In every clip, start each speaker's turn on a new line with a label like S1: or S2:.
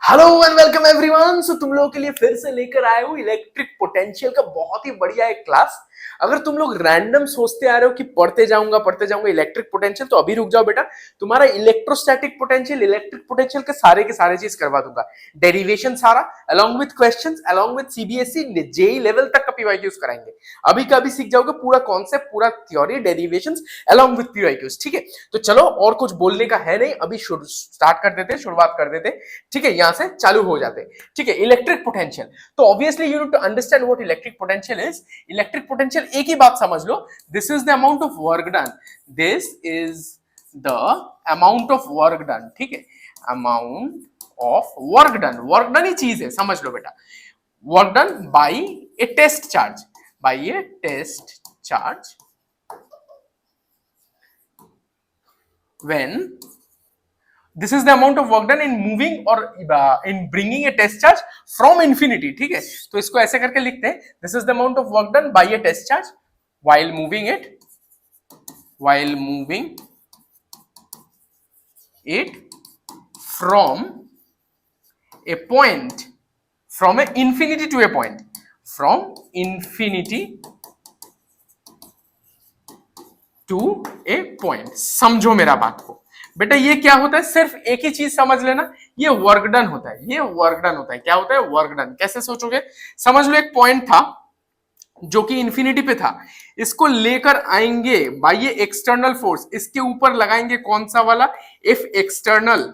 S1: Hello and welcome everyone. So तुम लोगों के लिए फिर से लेकर आए हूँ इलेक्ट्रिक पोटेंशियल का बहुत ही बढ़िया एक क्लास। अगर तुम लोग रैंडम सोचते आ रहे हो कि पढ़ते जाऊंगा इलेक्ट्रिक पोटेंशियल, तो अभी रुक जाओ बेटा। तुम्हारा इलेक्ट्रोस्टैटिक पोटेंशियल, इलेक्ट्रिक पोटेंशियल के सारे चीज करवा दूंगा। डेरिवेशन सारा along with questions, along with CBSE JEE level तक का पीवाईक्यूज कराएंगे। अभी का अभी सीख जाओगे पूरा कॉन्सेप्ट, पूरा theory, derivations along with PYQs. ठीक है, तो चलो और कुछ बोलने का है नहीं, अभी स्टार्ट कर देते, शुरुआत कर देते। ठीक है, यहां से चालू हो जाते हैं। ठीक है, इलेक्ट्रिक पोटेंशियल, तो obviously you need to understand what electric potential is. Electric potential एक ही बात समझ लो, this is the amount of work done. This is the amount of work done. ठीक है, अमाउंट ऑफ वर्क डन ही चीज है, समझ लो बेटा। Work done by a test charge, by a test charge when this is the amount of work done in moving or in bringing a test charge from infinity। ठीक है, तो इसको ऐसे करके लिखते हैं, this is the amount of work done by a test charge while moving it from a point, from a infinity to a point, from infinity to a point। समझो मेरा बात को बेटा, ये क्या होता है, सिर्फ एक ही चीज समझ लेना, ये वर्क डन होता है। ये वर्क डन होता है, क्या होता है, वर्क डन। कैसे सोचोगे, समझ लो एक पॉइंट था जो कि इंफिनिटी पे था, इसको लेकर आएंगे बाय ये एक्सटर्नल फोर्स, इसके ऊपर लगाएंगे कौन सा वाला, एफ एक्सटर्नल।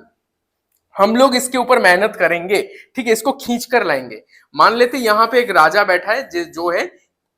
S1: हम लोग इसके ऊपर मेहनत करेंगे, ठीक है, इसको खींच कर लाएंगे। मान लेते यहां पे एक राजा बैठा है जो है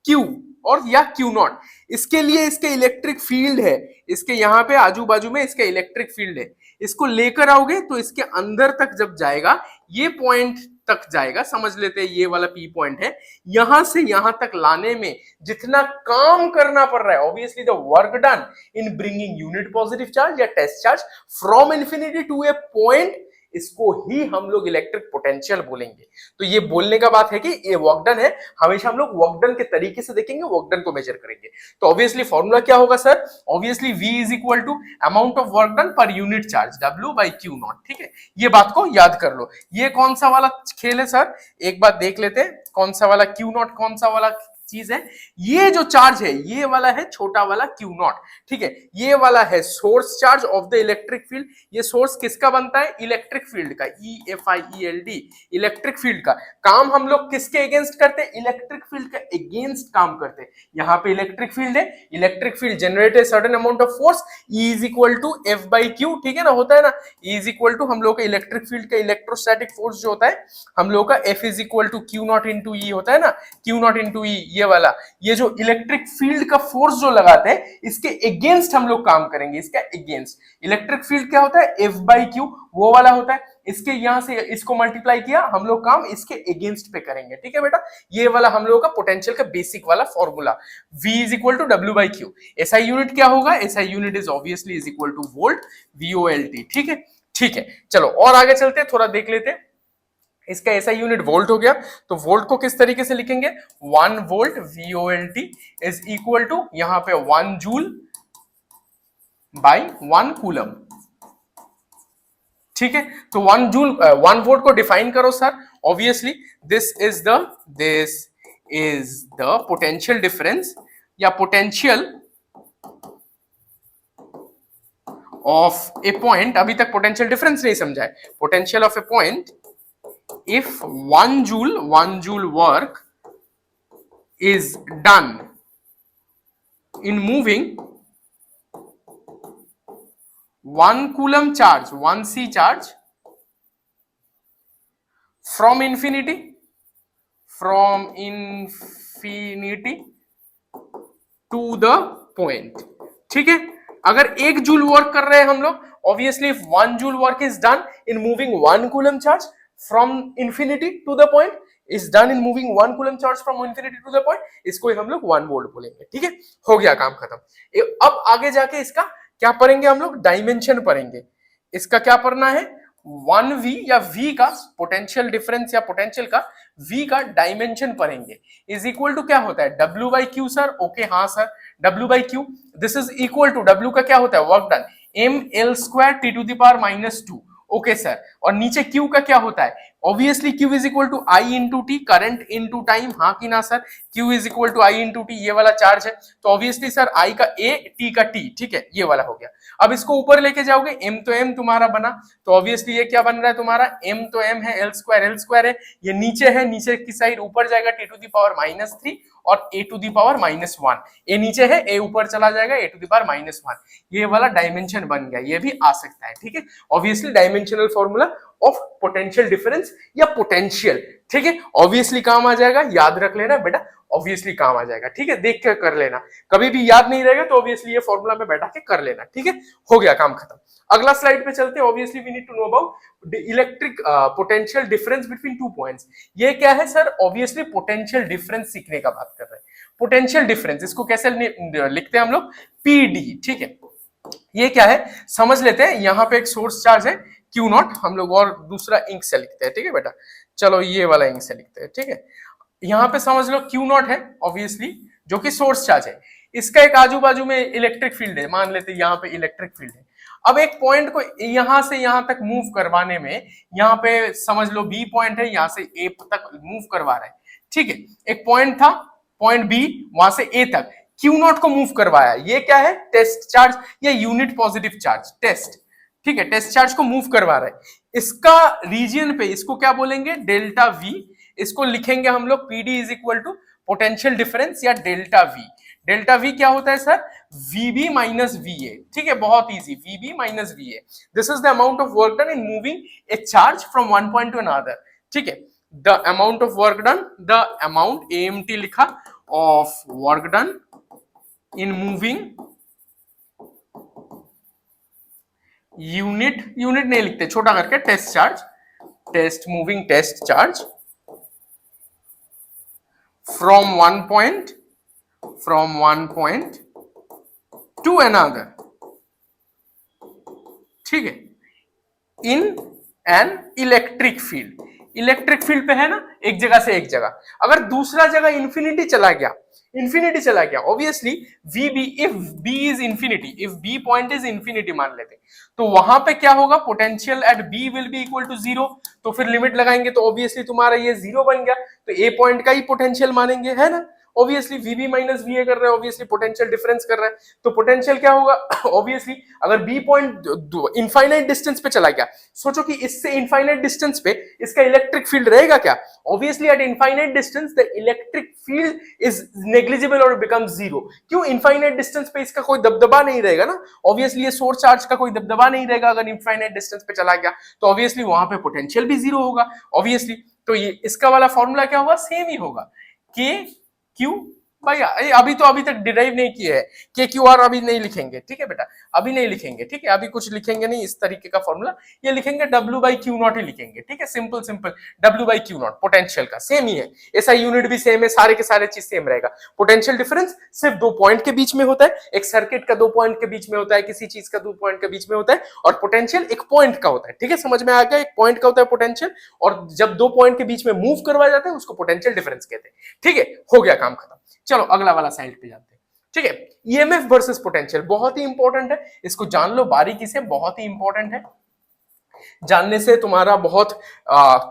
S1: क्यू और या क्यू नॉट, इसके लिए इसके इलेक्ट्रिक फील्ड है, इसके यहाँ पे आजू बाजू में इसका इलेक्ट्रिक फील्ड है। इसको लेकर आओगे तो इसके अंदर तक जब जाएगा, ये पॉइंट तक जाएगा, समझ लेते हैं ये वाला पी पॉइंट है। यहां से यहां तक लाने में जितना काम करना पड़ रहा है, obviously the work done in bringing unit positive charge या test charge from infinity to a point, इसको ही हम लोग इलेक्ट्रिक पोटेंशियल बोलेंगे। तो ये बोलने का बात है कि ये वर्क डन है, हमेशा हम लोग वर्क डन के तरीके से देखेंगे, वर्क डन को मेजर करेंगे। तो ऑब्वियसली फॉर्मूला क्या होगा sir, obviously V is equal to amount of work done per unit charge, W by q naught. ठीक है, ये बात को याद कर लो। ये कौन सा वाला खेल है सर, एक बात देख लेते हैं, कौन सा वाला क्यू नॉट, कौन सा वाला चीज है। ये जो चार्ज है, ये वाला है छोटा वाला क्यू नॉट। ठीक है, ये वाला है source charge of the electric field. ये सोर्स किसका बनता है, इलेक्ट्रिक फील्ड का, EFIELD, इलेक्ट्रिक फील्ड का। काम हम लोग किसके अगेंस्ट करते हैं, इलेक्ट्रिक फील्ड के अगेंस्ट काम करते हैं। यहाँ पे इलेक्ट्रिक फील्ड है, electric field generate a certain amount of force, E is equal to F by q. ठीक है ना, होता है ना, E इज इक्वल टू हम लोग का इलेक्ट्रिक फील्ड का इलेक्ट्रोस्टैटिक फोर्स जो होता है, हम लोग का F is equal to Q not into E होता है ना, क्यू नॉट इंटू ई। ये वाला, ये जो इलेक्ट्रिक फील्ड का फोर्स जो लगाते हैं, इसके अगेंस्ट हम लोग काम करेंगे, इसका अगेंस्ट। इलेक्ट्रिक फील्ड क्या होता है, F बाई क्यू, वो वाला होता है। इसके यहां से इसको मल्टीप्लाई किया, हम लोग काम इसके अगेंस्ट पे करेंगे। ठीक है बेटा, ये वाला हम लोगों का पोटेंशियल का बेसिक वाला formula, V is equal to W by q. SI unit क्या होगा, SI unit is obviously is equal to volt, VOLT। ठीक है, ठीक है, चलो और आगे चलते हैं, थोड़ा देख लेते हैं। इसका ऐसा यूनिट वोल्ट हो गया, तो वोल्ट को किस तरीके से लिखेंगे, 1 volt VOLT is equal to यहां पे 1 जूल बाई 1 कूलम। ठीक है, तो 1 जूल 1 वोल्ट को डिफाइन करो sir. Obviously this is the potential difference या पोटेंशियल ऑफ ए पॉइंट। अभी तक पोटेंशियल डिफरेंस नहीं समझा है, potential of A point if 1 joule work is done in moving 1 coulomb charge, 1C charge from infinity to the point। ठीक है, अगर 1 joule work कर रहे हैं हम लोग, obviously 1 joule work is done in moving 1 coulomb charge from infinity to the point is done in moving 1 coulomb charge from infinity to the point, इसको हम लोग 1 वोल्ट बोलेंगे। ठीक है, हो गया काम खत्म। अब आगे जाके इसका क्या पढ़ेंगे हम लोग, डायमेंशन पढ़ेंगे। इसका क्या पढ़ना है, 1V या V का पोटेंशियल डिफरेंस या पोटेंशियल का V का डायमेंशन पढ़ेंगे। इज इक्वल टू क्या होता है, W by Q sir. Okay, हाँ sir, W by Q, this is equal to W का क्या होता है, work done, ML square T to the power -2। Okay sir, और नीचे Q का क्या होता है? Obviously Q is equal to I into T, current into time, हाँ कि ना sir? Q is equal to I into T, ये वाला चार्ज है, तो ऑब्वियसली सर I का A, T का T, ठीक है, ये वाला हो गया। अब इसको ऊपर लेके जाओगे, M तो M तुम्हारा बना, तो ऑब्वियसली ये क्या बन रहा है तुम्हारा? M तो M है, L स्क्वायर है, ये नीचे है, नीचे की साइड ऊपर जाएगा T टू दी पावर -3 और A टू दी पावर -1, ए नीचे है, A ऊपर चला जाएगा A टू दी पावर -1, ये वाला डायमेंशन बन गया, ये भी आ सकता है, ठीक है। Obviously dimensional formula of potential difference या पोटेंशियल, ठीक है, ऑब्वियसली काम आ जाएगा, याद रख लेना बेटा, ऑब्वियसली काम आ जाएगा, ठीक है, देख के कर लेना, कभी भी याद नहीं रहेगा तो ऑब्वियसली ये फॉर्मूला में बैठा के कर लेना, ठीक है, हो गया काम खत्म। अगला स्लाइड पे चलते हैं। Obviously we need to know about electric potential difference between two points. ये क्या है सर? ऑब्वियसली पोटेंशियल डिफरेंस सीखने का बात कर रहे हैं। पोटेंशियल डिफरेंस, इसको कैसे लिखते हैं हम लोग? पीडी, ठीक है। ये क्या है समझ लेते हैं। यहाँ पे एक सोर्स चार्ज है Q0, हम लोग और दूसरा इंक से लिखते हैं, ठीक है बेटा, चलो ये वाला इंक से लिखते हैं, ठीक है। यहाँ पे समझ लो Q0 है ऑब्वियसली, जो कि सोर्स चार्ज है, इसका एक आजू बाजू में इलेक्ट्रिक फील्ड है, मान लेते हैं यहाँ पे इलेक्ट्रिक फील्ड है। अब एक पॉइंट को यहां से यहां तक मूव करवाने में, यहाँ पे समझ लो B पॉइंट है, यहाँ से A तक मूव करवा रहा है, ठीक है। एक पॉइंट था, पॉइंट B, वहां से A तक Q0 को मूव करवाया, ये क्या है? टेस्ट चार्ज या यूनिट पॉजिटिव चार्ज, टेस्ट, ठीक है, टेस्ट चार्ज को मूव करवा रहा है। इसका रीजन पे इसको क्या बोलेंगे? डेल्टा V, इसको लिखेंगे हम लोग PD is equal to potential difference या डेल्टा V। डेल्टा V क्या होता है सर? VB माइनस VA, ठीक है, बहुत easy, VB minus VA, this is the amount of work done in moving a charge from one point to another, ठीक है। The amount of work done, the amount AMT लिखा of work done in moving unit नहीं लिखते, छोटा करके test charge, test moving test charge from one point to another, ठीक है, in an electric field. Electric field पे है ना, एक जगह से एक जगह, अगर दूसरा जगह इंफिनिटी चला गया, obviously VB, if B is infinity, if B point is infinity मान लेते, तो वहां पे क्या होगा? Potential at B will be equal to 0, तो फिर लिमिट लगाएंगे तो ऑब्वियसली तुम्हारा ये 0 बन गया, तो A पॉइंट का ही पोटेंशियल मानेंगे, है ना। ऑब्वियसली VB माइनस VA कर रहा है, ऑब्वियसली पोटेंशियल डिफरेंस कर रहा है, तो पोटेंशियल क्या होगा? ऑब्वियसली अगर B पॉइंट इनफाइनाइट डिस्टेंस पे चला गया, सोचो कि इससे इनफाइनाइट डिस्टेंस पे इसका इलेक्ट्रिक फील्ड रहेगा क्या? Obviously eight infinite distance the electric field is negligible और बिकम्स 0। क्यों? इनफाइनाइट डिस्टेंस पे इसका कोई दबदबा नहीं रहेगा ना, ऑब्वियसली ये सोर्स चार्ज का कोई दबदबा नहीं रहेगा, अगर इनफाइनाइट डिस्टेंस पे चला गया तो ऑब्वियसली वहां पे पोटेंशियल भी 0 होगा, ऑब्वियसली। तो ये इसका वाला फॉर्मूला क्या होगा? सेम ही होगा, के क्यू, भाई अभी तक डिराइव नहीं किया है, के क्यू आर अभी नहीं लिखेंगे, ठीक है बेटा, अभी नहीं लिखेंगे, ठीक है, अभी कुछ लिखेंगे नहीं इस तरीके का फॉर्मूला, ये लिखेंगे W बाई क्यू नॉट ही लिखेंगे, ठीक है, simple W by q not, potential का सेम ही है, ऐसा यूनिट भी सेम है, सारे के सारे चीज सेम रहेगा। पोटेंशियल डिफरेंस सिर्फ दो पॉइंट के बीच में होता है, एक सर्किट का दो पॉइंट के बीच में होता है, किसी चीज का दो पॉइंट के बीच में होता है, और पोटेंशियल एक पॉइंट का होता है, ठीक है, समझ में आ गया, एक पॉइंट का होता है पोटेंशियल, और जब दो पॉइंट के बीच में मूव करवाया जाता है उसको पोटेंशियल डिफरेंस कहते हैं, ठीक है, हो गया काम खत्म। चलो अगला वाला साइड पे जाते हैं, ठीक है। ईएमएफ वर्सेस पोटेंशियल बहुत ही इंपॉर्टेंट है, इसको जान लो बारीकी से, बहुत ही इंपॉर्टेंट है, जानने से तुम्हारा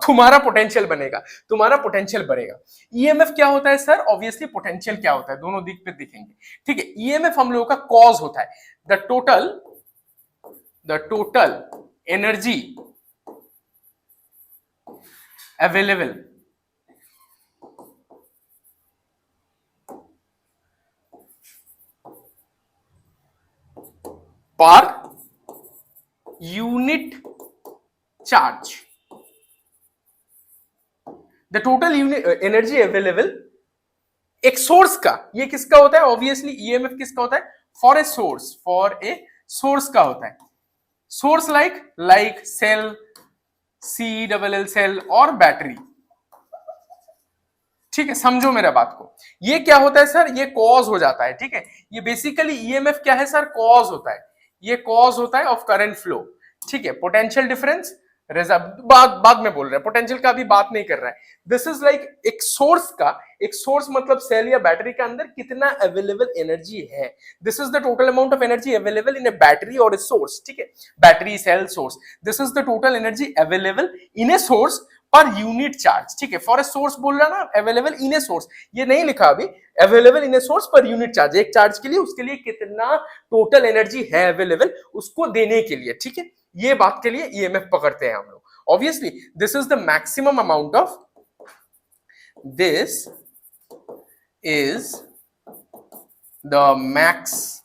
S1: तुम्हारा पोटेंशियल बनेगा, तुम्हारा पोटेंशियल बढ़ेगा। ईएमएफ क्या होता है सर? ऑब्वियसली पोटेंशियल क्या होता है, दोनों दिख पे दिखेंगे, ठीक है। ईएमएफ हम लोगों का कॉज होता है, द टोटल एनर्जी अवेलेबल पर unit charge, the total energy available एक सोर्स का, ये किसका होता है? ऑब्वियसली ईएमएफ किसका होता है? फॉर ए सोर्स का होता है। Source like cell, CLL cell और बैटरी, ठीक है, समझो मेरा बात को। ये क्या होता है सर? ये कॉज हो जाता है, ठीक है। ये बेसिकली ईएमएफ क्या है सर? कॉज होता है, ये कॉज होता है ऑफ करंट फ्लो, ठीक है। पोटेंशियल डिफरेंस बाद में बोल रहे हैं, पोटेंशियल का अभी बात नहीं कर रहा है। दिस इज लाइक एक सोर्स का, एक सोर्स मतलब सेल या बैटरी के अंदर कितना अवेलेबल एनर्जी है। This is the total amount of energy available in a battery और ए सोर्स, ठीक है, battery cell source. This is the total energy available in a source per unit charge, ठीक है। For a source बोल रहा ना, available in a source, ये नहीं लिखा अभी, available in a source per unit charge, एक चार्ज के लिए उसके लिए कितना टोटल एनर्जी है अवेलेबल उसको देने के लिए, ठीक है। ये बात के लिए ईएमएफ पकड़ते हैं हम लोग। Obviously this is the maximum amount of, this is the max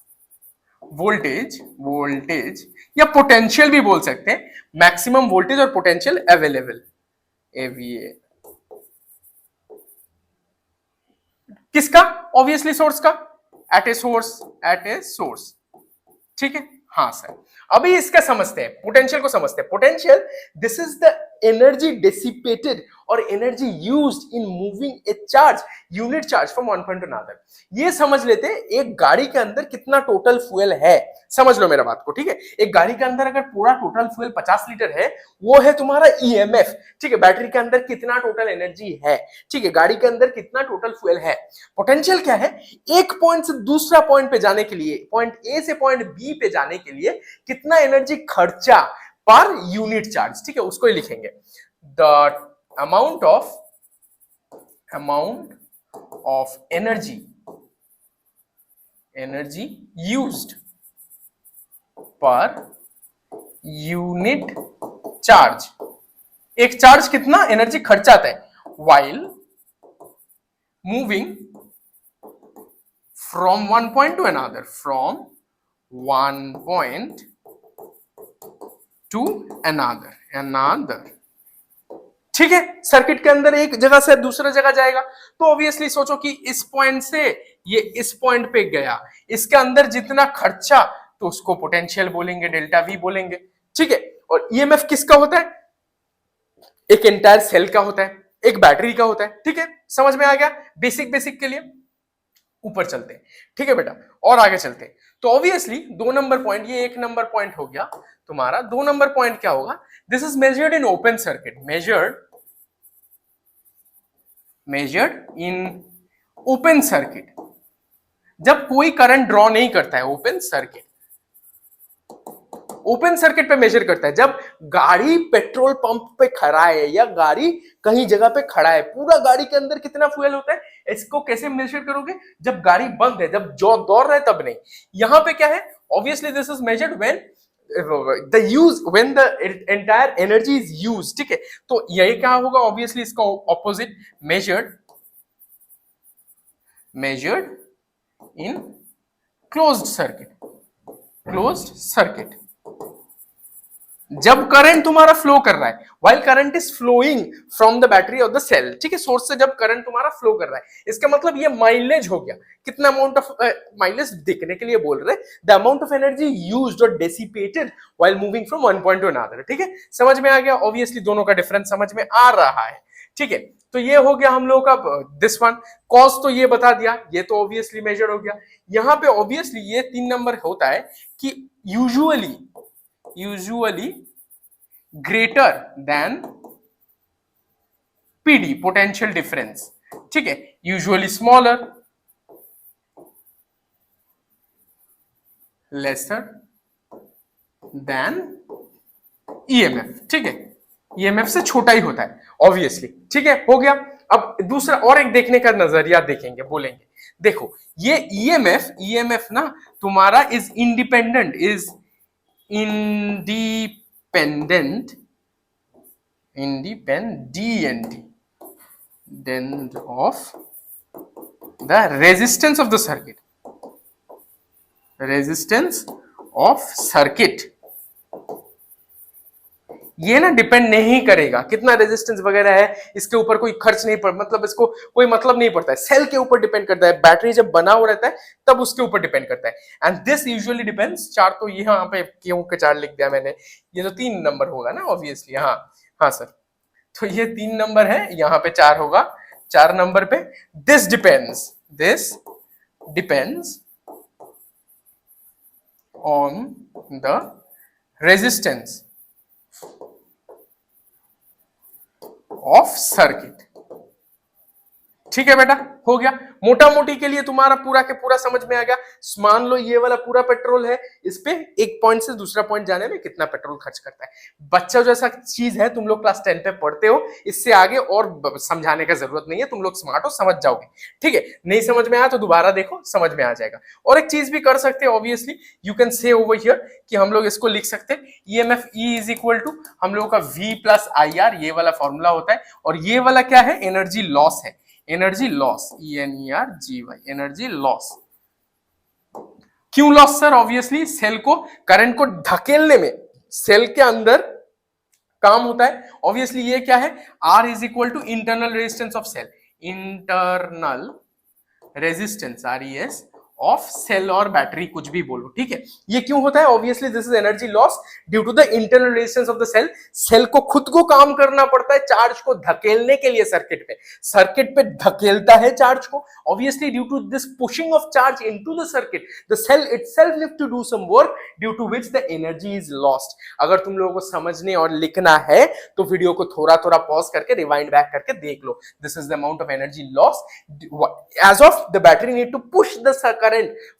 S1: voltage या पोटेंशियल भी बोल सकते हैं, मैक्सिमम वोल्टेज और पोटेंशियल अवेलेबल, एवीए किसका, ऑब्वियसली सोर्स का, एट ए सोर्स, ठीक है। हाँ सर, अभी इसका समझते हैं, पोटेंशियल को समझते हैं। Potential, this is the energy dissipated और energy used in moving a charge, unit charge from one point to another. ये समझ लेते हैं एक गाड़ी के अंदर कितना टोटल फ्यूल है, समझ लो मेरा बात को, ठीक है। एक गाड़ी के अंदर अगर पूरा टोटल फ्यूल 50 लीटर है, वो है तुम्हारा ईएमएफ, ठीक है। बैटरी के अंदर कितना टोटल एनर्जी है, ठीक है, गाड़ी के अंदर कितना टोटल फ्यूल है। पोटेंशियल क्या है, एक पॉइंट से दूसरा पॉइंट पे जाने के लिए, पॉइंट ए से पॉइंट बी पे जाने के लिए कितना एनर्जी खर्चा पर यूनिट चार्ज, ठीक है, उसको ही लिखेंगे। The amount of energy used पर यूनिट चार्ज, एक चार्ज कितना एनर्जी खर्चाता है while moving from one point to another, from one point to another, ठीक है। सर्किट के अंदर एक जगह से दूसरे जगह जाएगा, तो ऑब्वियसली सोचो कि इस पॉइंट से ये इस पॉइंट पे गया, इसके अंदर जितना खर्चा, तो उसको पोटेंशियल बोलेंगे, डेल्टा वी बोलेंगे, ठीक है। और ईएमएफ किसका होता है, एक एंटायर सेल का होता है, एक बैटरी का होता है, ठीक है। समझ में आ गया, बेसिक के लिए। ऊपर चलते हैं, ठीक है बेटा, और आगे चलते हैं। तो ऑब्वियसली 2 नंबर पॉइंट, ये 1 नंबर पॉइंट हो गया तुम्हारा। 2 नंबर पॉइंट क्या होगा, this is measured in open circuit, measured in open circuit, जब कोई करंट ड्रॉ नहीं करता है, ओपन सर्किट पे मेजर करता है। जब गाड़ी पेट्रोल पंप पे खड़ा है या गाड़ी कहीं जगह पे खड़ा है, पूरा गाड़ी के अंदर कितना फ्यूल होता है, इसको कैसे मेजर करोगे, जब गाड़ी बंद है, जब जो दौड़ रहा है तब नहीं। यहां पे क्या है, obviously this is measured when the entire energy is used, ठीक है। तो यही क्या होगा, ऑब्वियसली इसका opposite, measured in closed circuit, जब करंट तुम्हारा फ्लो कर रहा है, while current is flowing from the battery of the cell, ठीक है, सोर्स से जब करंट तुम्हारा फ्लो कर रहा है, इसका मतलब ये माइलेज हो गया। कितना अमाउंट ऑफ माइलेज देखने के लिए बोल रहे, the amount of energy used और dissipated while moving from one point to another, ठीक है। समझ में आ गया, ऑब्वियसली दोनों का डिफरेंस समझ में आ रहा है, ठीक है। तो ये हो गया हम लोग का दिस वन। कॉस्ट तो ये बता दिया, ये तो ऑब्वियसली मेजर हो गया। यहाँ पे ऑब्वियसली ये 3 नंबर होता है कि usually greater than PD, potential difference, ठीक है, usually smaller, lesser than EMF, ठीक है, ईएमएफ से छोटा ही होता है ऑब्वियसली, ठीक है। हो गया। अब दूसरा और एक देखने का नजरिया देखेंगे, बोलेंगे देखो ये ईएमएफ ना तुम्हारा is independent of the resistance of the circuit, ये ना डिपेंड नहीं करेगा कितना रेजिस्टेंस वगैरह है, इसके ऊपर कोई खर्च नहीं पड़, मतलब इसको कोई मतलब नहीं पड़ता है, सेल के ऊपर डिपेंड करता है। बैटरी जब बना हुआ रहता है तब उसके ऊपर डिपेंड करता है। एंड दिस यूजुअली डिपेंड्स, 4 तो यहाँ पे क्यों के 4 लिख दिया मैंने, ये तो 3 नंबर होगा ना ऑब्वियसली। हाँ सर, तो ये 3 नंबर है, यहाँ पे 4 होगा, 4 नंबर पे this depends on the resistance of circuit. ठीक है बेटा, हो गया। मोटा मोटी के लिए तुम्हारा पूरा के पूरा समझ में आ गया। मान लो ये वाला पूरा पेट्रोल है, इस पे एक पॉइंट से दूसरा पॉइंट जाने में कितना पेट्रोल खर्च करता है। बच्चा जैसा चीज है, तुम लोग क्लास 10 पे पढ़ते हो, इससे आगे और समझाने का जरूरत नहीं है, तुम लोग स्मार्ट हो, समझ जाओगे। ठीक है, नहीं समझ में आया तो दोबारा देखो, समझ में आ जाएगा। और एक चीज भी कर सकते हैं, obviously you can say over here कि हम लोग इसको लिख सकते हैं EMF E is equal to हम लोग का वी प्लस आई आर, ये वाला फॉर्मूला होता है। और ये वाला क्या है, एनर्जी लॉस है, energy loss, ENERGY, energy loss. क्यों लॉस सर? ऑब्वियसली सेल को, करंट को धकेलने में सेल के अंदर काम होता है। ऑब्वियसली ये क्या है, R is equal to internal resistance of cell, internal resistance RES of cell और बैटरी, कुछ भी बोलो। ठीक है, ये क्यों होता है? Obviously this is energy loss due to the internal resistance of the cell. Cell को खुद को काम करना पड़ता है चार्ज को धकेलने के लिए सर्किट पे धकेलता है चार्ज को। Obviously due to this pushing of charge into the circuit, the cell itself need to do some work due to which the energy is lost. अगर तुम लोगों को समझने और लिखना है तो वीडियो को थोड़ा थोड़ा पॉज करके रिवाइंड बैक करके देख लो। This is the amount of energy loss as of the battery need to push the current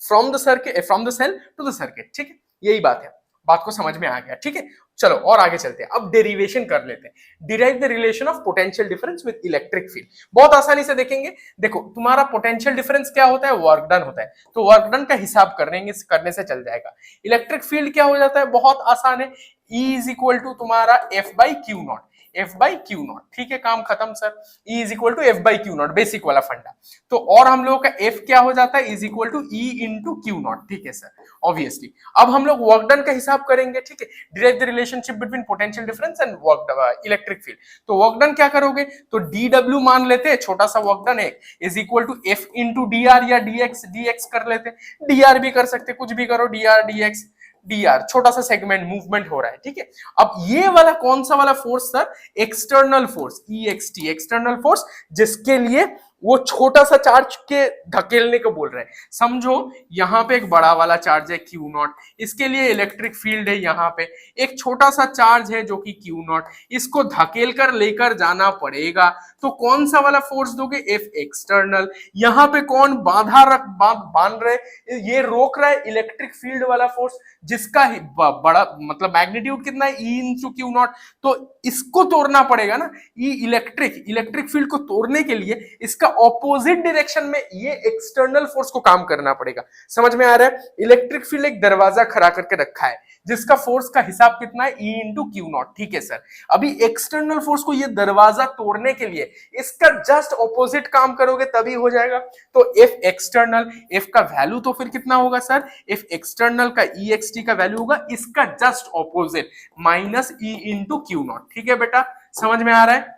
S1: from the circuit, from the cell to the circuit. ठीक है, यही बात है, बात को समझ में आ गया। ठीक है, चलो और आगे चलते हैं, अब डेरिवेशन कर लेते हैं। Derive the relation of potential difference with electric field. बहुत आसानी से देखेंगे। देखो तुम्हारा पोटेंशियल डिफरेंस क्या होता है, वर्क डन होता है, तो वर्क डन का हिसाब करने से चल जाएगा। इलेक्ट्रिक फील्ड क्या हो जाता है, बहुत आसान है, E इज इक्वल टू तुम्हारा F by q naught, F by q naught. ठीक है, काम खत्म sir. E is equal to F by q naught, basic वाला फंडा। तो और हम लोग का F क्या हो जाता है, is equal to E into Q naught. ठीक है सर, ऑब्वियसली। अब हम लोग वर्क डन का हिसाब करेंगे। ठीक है, derive the relationship between potential difference and work electric field. तो वर्क डन क्या करोगे, तो DW मान लेते हैं, छोटा सा वर्क डन है, is equal to F into DR या DX कर लेते हैं। DR भी कर सकते, कुछ भी करो, DR DX DR, छोटा सा सेगमेंट मूवमेंट हो रहा है। ठीक है, अब ये वाला कौन सा वाला force sir, external force, EXT, external force, जिसके लिए वो छोटा सा चार्ज के धकेलने को बोल रहे हैं। समझो यहाँ पे एक बड़ा वाला चार्ज है Q नॉट, इसके लिए इलेक्ट्रिक फील्ड है, यहाँ पे एक छोटा सा चार्ज है जो कि Q नॉट, इसको धकेल कर लेकर जाना पड़ेगा। तो कौन सा वाला फोर्स दोगे, F एक्सटर्नल। यहाँ पे कौन बाधा बांध रहे, ये रोक रहा है इलेक्ट्रिक फील्ड वाला फोर्स, जिसका बड़ा मतलब मैग्नीट्यूड कितना है, E इंटू क्यू नॉट। तो इसको तोड़ना पड़ेगा ना, इलेक्ट्रिक फील्ड को तोड़ने के लिए इसका ऑपोजिट डायरेक्शन में ये एक्सटर्नल फोर्स को काम करना पड़ेगा। समझ में आ रहा है? इलेक्ट्रिक फील्ड एक दरवाजा खड़ा करके रखा है, जिसका फोर्स का हिसाब कितना है, E इंटू क्यू नॉट। ठीक है सर, अभी एक्सटर्नल फोर्स को ये दरवाजा तोड़ने के लिए इसका जस्ट ऑपोजिट काम करोगे तभी हो जाएगा। तो F एक्सटर्नल, F का वैल्यू तो फिर कितना होगा सर, F एक्सटर्नल का EXT का वैल्यू होगा इसका just opposite, minus E into Q naught. ठीक है बेटा, समझ में आ रहा है?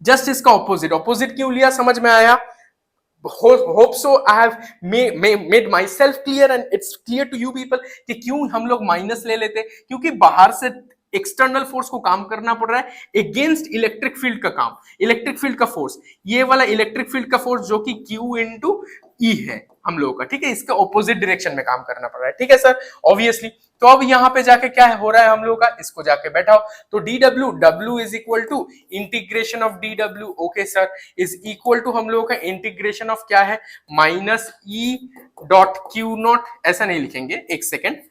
S1: जस्ट इसका ऑपोजिट क्यों लिया, समझ में आया? hope so I have made myself clear and it's clear to you people कि क्यों हम लोग माइनस ले लेते, क्योंकि बाहर से एक्सटर्नल फोर्स को काम करना पड़ रहा है अगेंस्ट इलेक्ट्रिक फील्ड का काम, इलेक्ट्रिक फील्ड का फोर्स, ये वाला इलेक्ट्रिक फील्ड का फोर्स जो कि Q इंटू E है हम लोगों का। ठीक है, इसका ऑपोजिट डायरेक्शन में काम करना पड़ रहा है। ठीक है सर, ऑब्वियसली। तो अब यहाँ पे जाके क्या हो रहा है हम लोगों का, इसको जाके बैठाओ। तो W is equal to integration of DW, okay sir, is equal to हम लोगों का इंटीग्रेशन ऑफ क्या है, minus E dot q naught. ऐसा नहीं लिखेंगे, एक सेकेंड,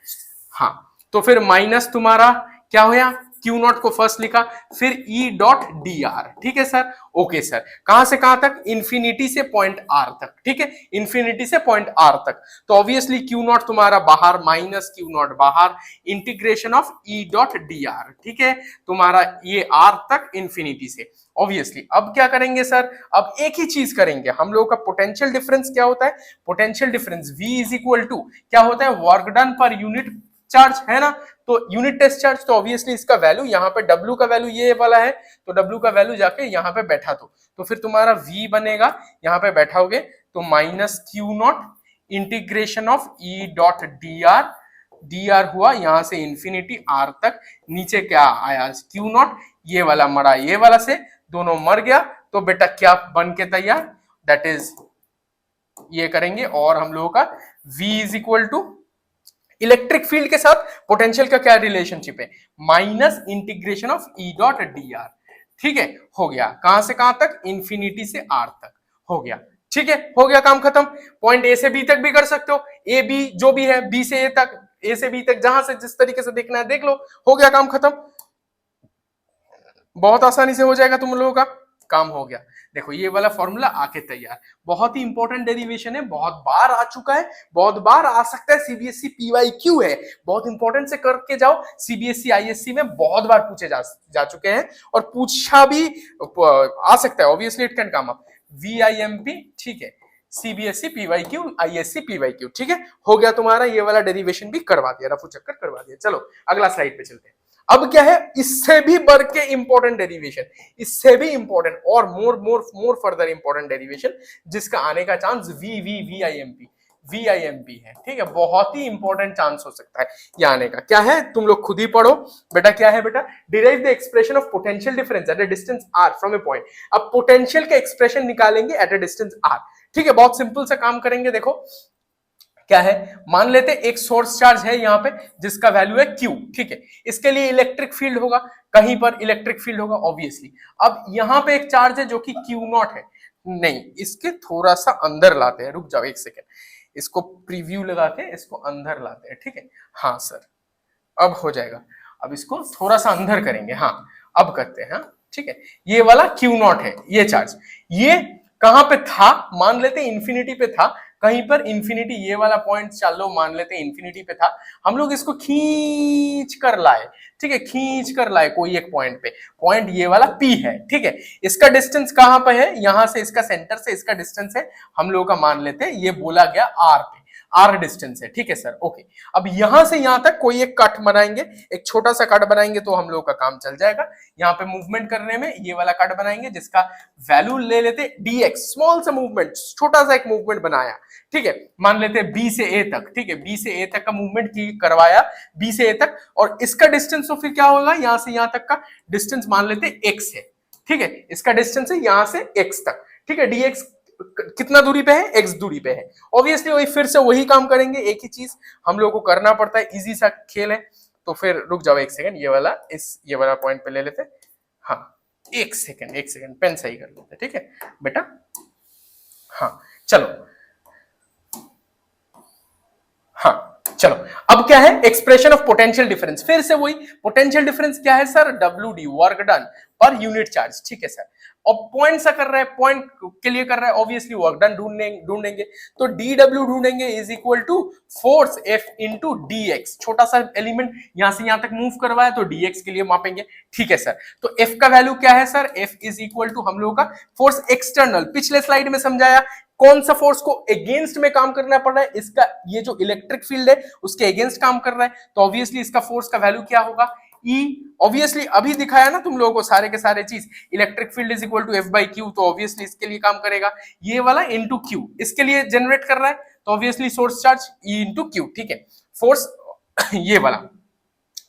S1: हाँ, तो फिर माइनस तुम्हारा क्या होया, क्यू नॉट को फर्स्ट लिखा, फिर E डॉट DR। ठीक है सर, ओके सर, कहां से कहां तक, इंफिनिटी से पॉइंट R तक। ठीक है, इंफिनिटी से पॉइंट R तक। तो ऑब्वियसली क्यू नॉट तुम्हारा बाहर, माइनस क्यू नॉट बाहर, integration of E dot DR। ठीक है, तुम्हारा ये R तक इंफिनिटी से। ऑब्वियसली अब क्या करेंगे सर, अब एक ही चीज करेंगे हम लोगों का। पोटेंशियल डिफरेंस क्या होता है, potential difference V is equal to क्या होता है, work done per unit charge, है ना, तो यूनिट टेस्ट चार्ज। तो ऑब्वियसली इसका वैल्यू यहाँ पे W का वैल्यू ये वाला है, तो W का वैल्यू जाके यहाँ पे बैठा दो, तो फिर तुम्हारा V बनेगा, यहाँ पे बैठाओगे तो minus Q not integration of E dot DR हुआ यहां से इंफिनिटी R तक, नीचे क्या आया क्यू नॉट, ये वाला मरा ये वाला से, दोनों मर गया, तो बेटा क्या बन के तैयार, दैट इज ये करेंगे। और हम लोगों का V is equal to electric field के साथ पोटेंशियल का क्या रिलेशनशिप है, minus integration of E dot DR। ठीक है, हो गया, कहां से कहां तक, इंफिनिटी से आर तक हो गया। ठीक है, हो गया काम खत्म। पॉइंट ए से बी तक भी कर सकते हो, ए बी जो भी है, बी से ए तक, ए से बी तक, जहां से जिस तरीके से देखना है देख लो, हो गया काम खत्म। बहुत आसानी से हो जाएगा तुम लोगों का काम, हो गया। देखो ये वाला फॉर्मूला आके तैयार, बहुत ही इंपॉर्टेंट डेरिवेशन है, बहुत बार आ चुका है, बहुत बार आ सकता है, सीबीएसई पीवाईक्यू है, बहुत इंपॉर्टेंट से करके जाओ। सीबीएसई आईएससी में बहुत बार पूछे जा चुके हैं, और पूछा भी आ सकता है, obviously it can come up. VIMP, ठीक है, सीबीएसई पीवाईक्यू, आईएससी पीवाईक्यू, ठीक है, हो गया तुम्हारा। ये वाला डेरिवेशन भी करवा दिया, रफू चक्कर करवा दिया। चलो अगला स्लाइड पे चलते हैं। अब क्या है, इससे भी बढ़ के इंपॉर्टेंट डेरिवेशन, इससे भी इंपॉर्टेंट और मोर फर्दर इंपॉर्टेंट डेरिवेशन, जिसका आने का चांस VIMP है, ठीक है, बहुत ही इंपॉर्टेंट चांस हो सकता है ये आने का। क्या है, तुम लोग खुद ही पढ़ो बेटा। क्या है बेटा, derive the expression of potential difference at a distance r from A point. अब पोटेंशियल का एक्सप्रेशन निकालेंगे एट अ डिस्टेंस r, ठीक है, बहुत सिंपल सा काम करेंगे। देखो क्या है, मान लेते एक सोर्स चार्ज है यहाँ पे जिसका वैल्यू है Q, ठीक है, इसके लिए इलेक्ट्रिक फील्ड होगा, कहीं पर इलेक्ट्रिक फील्ड होगा ऑब्वियसली। अब यहाँ पे एक चार्ज है जो कि Q0 है, नहीं, इसके थोड़ा सा अंदर लाते हैं, रुक जाओ एक सेकेंड, इसको प्रीव्यू लगा के इसको अंदर लाते हैं, ठीक है, हाँ सर अब हो जाएगा। अब इसको थोड़ा सा अंदर करेंगे, हाँ अब करते हैं, ठीक है, ये वाला Q0 है, ये चार्ज, ये कहां पे था, मान लेते इंफिनिटी पे था, कहीं पर इंफिनिटी, ये वाला पॉइंट चलो मान लेते इंफिनिटी पे था, हम लोग इसको खींच कर लाए, ठीक है, खींच कर लाए कोई एक पॉइंट पे, पॉइंट ये वाला P है, ठीक है, इसका डिस्टेंस कहां पे है, यहां से इसका सेंटर से इसका डिस्टेंस है, हम लोग का मान लेते ये बोला गया R पे, R डिस्टेंस है, ठीक है सर, ओके। अब यहां से यहां तक कोई एक कट बनाएंगे, एक छोटा सा कट बनाएंगे तो हम लोग का काम चल जाएगा। यहाँ पे मूवमेंट करने में ये वाला कट बनाएंगे जिसका वैल्यू ले लेते dx, स्मॉल सा मूवमेंट, छोटा सा एक मूवमेंट बनाया, ठीक है, मान लेते B से A तक, ठीक है, B से A तक का मूवमेंट की करवाया, B से A तक, और इसका डिस्टेंस तो फिर क्या होगा, यहां से यहां तक का डिस्टेंस मान लेते x है, ठीक है, इसका डिस्टेंस है यहां से x तक, ठीक है, dx कितना दूरी पे है, x दूरी पे है, ऑब्वियसली वही फिर से वही काम करेंगे, एक ही चीज हम लोग को करना पड़ता है, इजी सा खेल है। तो फिर रुक जाओ एक सेकंड, ये वाला पॉइंट पे ले लेते, हाँ एक सेकंड पेन सही कर लेते, ठीक है बेटा, हाँ चलो, हाँ चलो, अब क्या है, एक्सप्रेशन ऑफ पोटेंशियल डिफरेंस, फिर से वही पोटेंशियल डिफरेंस क्या है sir, WD, work done per unit charge, ठीक है सर, और पॉइंट सा कर रहा है, पॉइंट के लिए कर रहा है, ऑब्वियसली वर्क डन ढूंढेंगे, तो DW ढूंढेंगे is equal to force F into DX, छोटा सा एलिमेंट यहां से यहां तक मूव करवाया तो DX के लिए मापेंगे, ठीक है सर, तो F का वैल्यू क्या है sir, F is equal to हम लोग का फोर्स एक्सटर्नल, पिछले स्लाइड में समझाया, कौन सा फोर्स को अगेंस्ट में काम करना पड़ रहा है, इसका ये जो इलेक्ट्रिक फील्ड है उसके अगेंस्ट काम कर रहा है, तो ऑब्वियसली इसका फोर्स का वैल्यू क्या होगा, E, ऑब्वियसली अभी दिखाया ना तुम लोगों को सारे के सारे चीज, electric field is equal to F by Q, तो ऑब्वियसली इसके लिए काम करेगा, ये वाला इंटू Q इसके लिए जनरेट कर रहा है, तो obviously source charge E into Q, ठीक है, फोर्स ये वाला,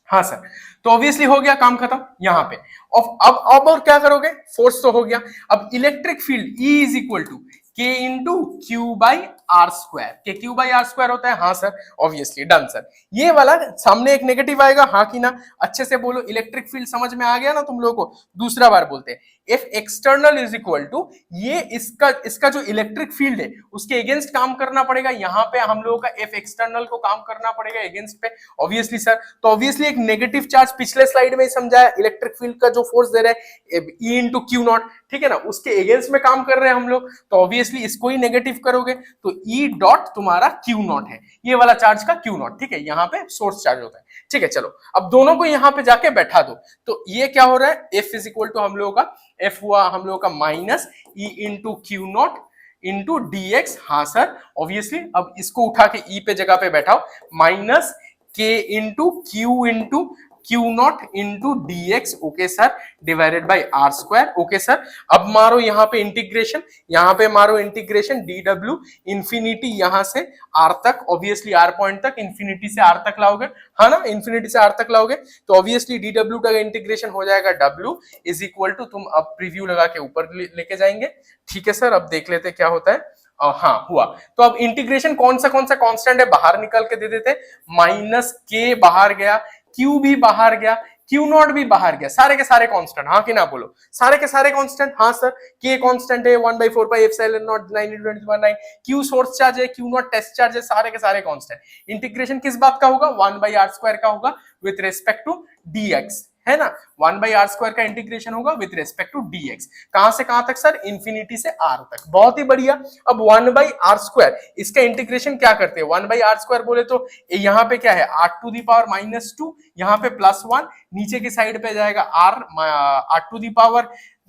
S1: हाँ सर, तो ऑब्वियसली हो गया काम खत्म यहाँ पे। अब और क्या करोगे, फोर्स तो हो गया, अब electric field E is equal to K into q by are square, K q by are square होता है, हाँ सर ऑब्वियसली डन सर। ये वाला सामने एक नेगेटिव आएगा, हाँ कि ना, अच्छे से बोलो, इलेक्ट्रिक फील्ड समझ में आ गया ना तुम लोगों को, दूसरा बार बोलते हैं, F external is equal to, ये इसका जो इलेक्ट्रिक फील्ड है उसके अगेंस्ट काम करना पड़ेगा, यहाँ पे हम लोगों का F एक्सटर्नल को काम करना पड़ेगा अगेंस्ट पे, ऑब्वियसली सर, तो ऑब्वियसली एक नेगेटिव चार्ज पिछले स्लाइड में समझाया, इलेक्ट्रिक फील्ड का जो फोर्स दे रहा है E इंटू क्यू नॉट, ठीक है ना, उसके अगेंस्ट में काम कर रहे हैं हम लोग, तो ऑब्वियसली इसको ही नेगेटिव करोगे तो E डॉट तुम्हारा क्यू नॉट है, ये वाला चार्ज का क्यू नॉट, ठीक है, यहाँ पे सोर्स चार्ज होता है, ठीक है, चलो अब दोनों को यहाँ पे जाके बैठा दो, तो ये क्या हो रहा है, F इज इक्वल टू हम लोगों का, F हुआ हम लोगों का minus E into Q not into DX, हाँ सर ऑब्वियसली, अब इसको उठा के E पे जगह पे बैठाओ, minus K into Q not into DX, okay sir, divided by are square, okay sir. अब मारो यहाँ पे इंटीग्रेशन, यहाँ पे मारो इंटीग्रेशन, DW इंफिनिटी यहाँ से R तक, ऑब्वियसली R पॉइंट तक, इंफिनिटी से R तक लाओगे, हाँ ना, इंफिनिटी से R तक लाओगे तो ऑब्वियसली DW का इंटीग्रेशन हो जाएगा W इज इक्वल टू, तुम अब प्रीव्यू लगा के ऊपर लेके जाएंगे, ठीक है सर, अब देख लेते क्या होता है, हाँ हुआ, तो अब इंटीग्रेशन कौन सा कांस्टेंट है बाहर निकाल के दे देते, माइनस K बाहर गया, Q भी बाहर गया, क्यू नॉट भी बाहर गया, सारे के सारे कांस्टेंट, हाँ कि ना बोलो, सारे के सारे कांस्टेंट, हाँ सर, के कांस्टेंट है 1/4 pi epsilon not 90 Q source charge है, क्यू नॉट टेस्ट चार्ज है, सारे के सारे कांस्टेंट। इंटीग्रेशन किस बात का होगा, 1/r² का होगा विथ रेस्पेक्ट टू dx, है ना, 1/r² का इंटीग्रेशन होगा विथ रेस्पेक्ट टू dx। कहां से कहां तक सर, इंफिनिटी से r तक, बहुत ही बढ़िया। अब 1/r², इसका इंटीग्रेशन क्या करते हैं, 1/r² बोले तो यहाँ पे क्या है, r⁻², यहाँ पे +1, नीचे की साइड पे जाएगा r⁻²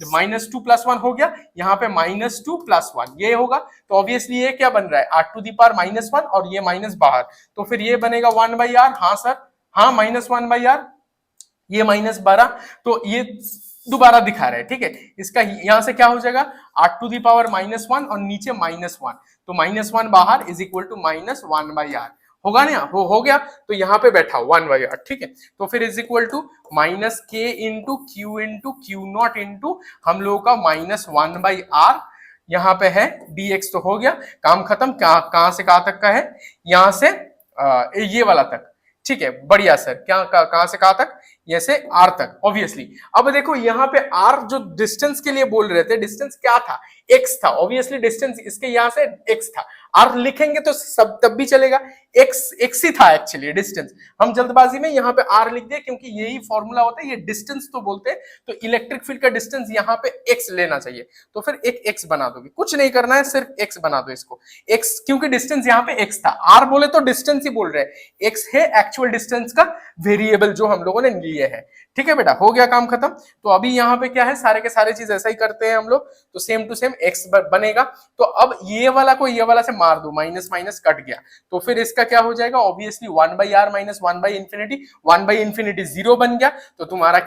S1: -2 + 1 हो गया, यहाँ पे -2 + 1 ये होगा, तो ऑब्वियसली ये क्या बन रहा है, r⁻1 और ये माइनस बाहर, तो फिर ये बनेगा 1/r, हाँ सर, हाँ -1/r, ये -12, तो ये दोबारा दिखा रहे हैं, ठीक है। इसका यहां से क्या हो जाएगा, r⁻1 और नीचे -1, तो -1 बाहर इज इक्वल टू -1/r होगा ना, हो गया, तो यहाँ पे बैठा 1/r, ठीक है। तो फिर is equal to -k into Q not into हम लोगों का -1/r, यहाँ पे है dx, तो हो गया काम खत्म। कहां से कहां तक का है, यहां से ये वाला तक, ठीक है, बढ़िया सर, क्या कहां से कहां तक, ये से r तक ऑब्वियसली। अब देखो यहाँ पे r जो डिस्टेंस के लिए बोल रहे थे, डिस्टेंस क्या था, x था, ऑब्वियसली डिस्टेंस इसके यहाँ से x था, r लिखेंगे तो सब तब भी चलेगा, x ही था एक्चुअली डिस्टेंस, हम जल्दबाजी में यहाँ पे r लिख दिए क्योंकि यही फॉर्मूला होता है, ये डिस्टेंस तो बोलते हैं, तो इलेक्ट्रिक फील्ड का डिस्टेंस यहाँ पे x लेना चाहिए, तो फिर एक x बना दोगे, कुछ नहीं करना है, सिर्फ x बना दो इसको, x क्योंकि डिस्टेंस यहाँ पे x था, r बोले तो डिस्टेंस ही बोल रहे हैं, x है एक्चुअल डिस्टेंस का वेरिएबल जो हम लोगों ने लिए है, ठीक है बेटा, हो गया काम खत्म। तो अभी यहाँ पे क्या है, सारे के सारे चीज ऐसा ही करते हैं हम लोग, तो सेम टू सेम x बनेगा, तो अब ये वाला को ये वाला से मार दो, माइनस माइनस कट गया, तो फिर इसका क्या हो जाएगा, ऑब्वियसली 1/r माइनस 1/∞, 0 बन गया, तो तुम्हारा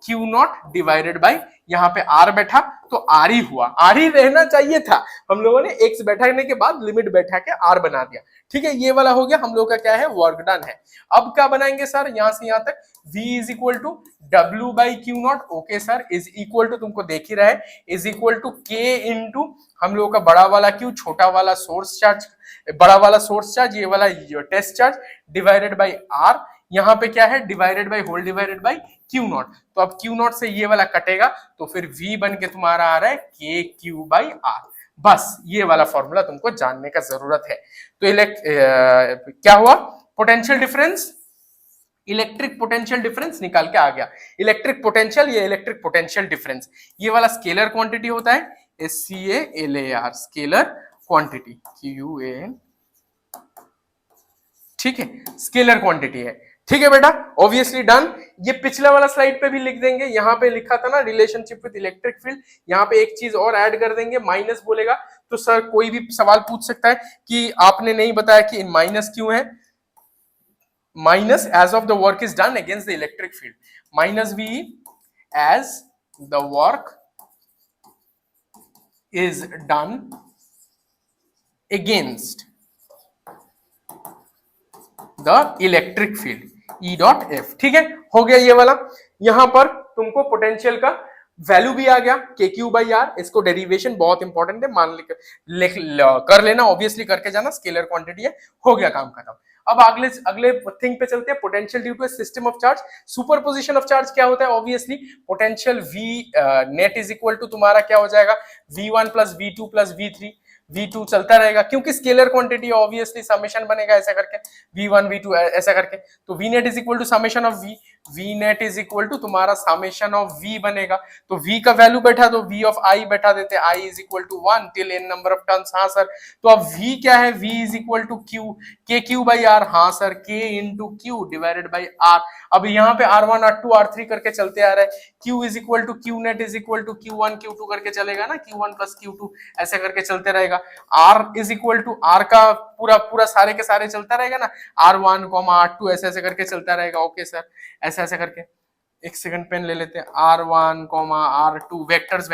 S1: क्यू नॉट डिवाइडेड बाई यहाँ पे r बैठा, तो r ही हुआ, r ही रहना चाहिए था, हम लोगों ने x बैठाने के बाद लिमिट बैठा के r बना दिया, ठीक है, ये वाला हो गया हम लोग का क्या है, वर्क डन है। अब क्या बनाएंगे सर, यहां से यहां तक v is equal to W/Q0, okay sir, is equal to, तुमको देख ही रहा है, is equal to k into हम लोग का बड़ा वाला Q, छोटा वाला सोर्स चार्ज, बड़ा वाला सोर्स चार्ज, ये वाला test charge, divided by r, यहाँ पे क्या है, divided by whole divided by Q0, तो अब Q0 से ये वाला कटेगा, तो फिर v बन के तुम्हारा आ रहा है KQ/r, बस ये वाला फॉर्मूला तुमको जानने का जरूरत है। तो क्या हुआ, potential difference, electric potential difference निकाल के आ गया, इलेक्ट्रिक पोटेंशियल, ये इलेक्ट्रिक पोटेंशियल डिफरेंस, ये वाला स्केलर क्वांटिटी होता है, SCALAR, स्केलर क्वांटिटी, QUAN, ठीक है, स्केलर क्वांटिटी है, ठीक है बेटा, ऑब्वियसली डन। ये पिछला वाला स्लाइड पे भी लिख देंगे, यहाँ पे लिखा था ना रिलेशनशिप विद इलेक्ट्रिक फील्ड, यहाँ पे एक चीज और ऐड कर देंगे, माइनस बोलेगा तो सर कोई भी सवाल पूछ सकता है कि आपने नहीं बताया कि माइनस क्यों है, minus as of the work is done against the electric field, minus v as the work is done against the electric field E.F, ठीक है, हो गया ये वाला। यहां पर तुमको पोटेंशियल का वैल्यू भी आ गया, KQ/R, इसको डेरिवेशन बहुत इंपॉर्टेंट है, मान कर लेना, ऑब्वियसली करके जाना, स्केलर क्वांटिटी है, हो गया काम खत्म। अब अगले थिंग पे चलते हैं, potential due to system of charge, superposition of charge क्या होता है, obviously potential V net is equal to तुम्हारा क्या हो जाएगा, V1 + V2 + V3, V2 चलता रहेगा क्योंकि स्केलर क्वांटिटी, ऑब्वियसली समेशन बनेगा ऐसा करके, V1 V2 ऐसा करके, तो V net is equal to summation of V net is equal to तुम्हारा समेशन ऑफ V बनेगा, तो V का वैल्यू बैठा तो V ऑफ I बैठा देते, I is equal to 1 till n number of turns, हाँ सर, तो अब V क्या है, V is equal to KQ/R, हाँ sir, K into Q divided by R, अब यहाँ पे R1 R2 R3 करके चलते आ रहा है, Q is equal to Q net is equal to Q1 Q2 करके चलेगा ना, Q1 + Q2 ऐसे करके चलते रहेगा, R is equal to R का पूरा सारे के सारे चलता रहेगा ना, R1, R2 ऐसे ऐसे करके चलता रहेगा, ओके सर, ऐसे ऐसे करके, एक सेकंड पेन ले लेते हैं, R1, R2 वेक्टर्स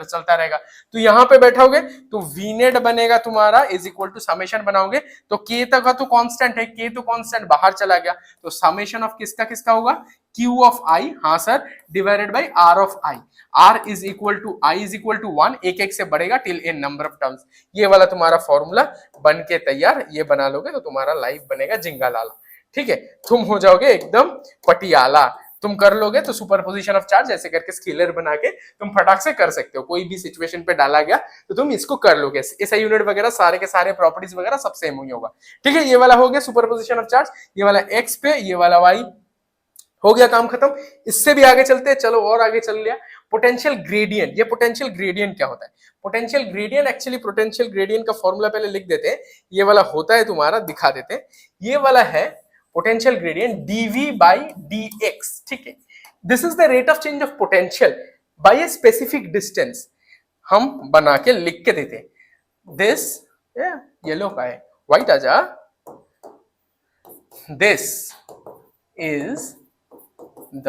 S1: चलता रहेगा, तो यहाँ पे बैठोगे तो V नेट बनेगा तुम्हारा इज इक्वल टू समेशन बनाओगे, तो K तक का तो कांस्टेंट है, K तो कांस्टेंट बाहर चला गया, तो समेशन ऑफ किसका होगा, Q ऑफ I, हाँ sir, divided by R of I, R is equal to I is equal to 1, एक से बढ़ेगा till n number of terms, ये वाला तुम्हारा फॉर्मूला बन के तैयार, ये बना लोगे तो तुम्हारा लाइफ बनेगा जिंगा लाला, ठीक है, तुम हो जाओगे एकदम पटियाला। तुम कर लोगे तो सुपरपोजिशन ऑफ चार्ज ऐसे करके स्केलर बना के तुम फटाक से कर सकते हो, कोई भी सिचुएशन पे डाला गया तो तुम इसको कर लोगे। ऐसा यूनिट वगैरह सारे के सारे प्रॉपर्टीज वगैरह सब सेम ही होगा। ठीक है, ये वाला हो गया सुपरपोजिशन ऑफ चार्ज, ये वाला एक्स पे, ये वाला वाई, हो गया काम खत्म। इससे भी आगे चलते हैं, चलो और आगे चल लिया। पोटेंशियल ग्रेडियंट, ये पोटेंशियल ग्रेडियंट क्या होता है? Potential gradient, actually potential gradient का फॉर्मूला पहले लिख देते हैं, ये वाला होता है तुम्हारा, दिखा देते हैं। ये वाला है potential gradient dv by dx, ठीक है। This is the rate of change of potential bye a specific distance. हम बना के लिख के देते हैं। दिस येलो का है, व्हाइट आ जा। This is the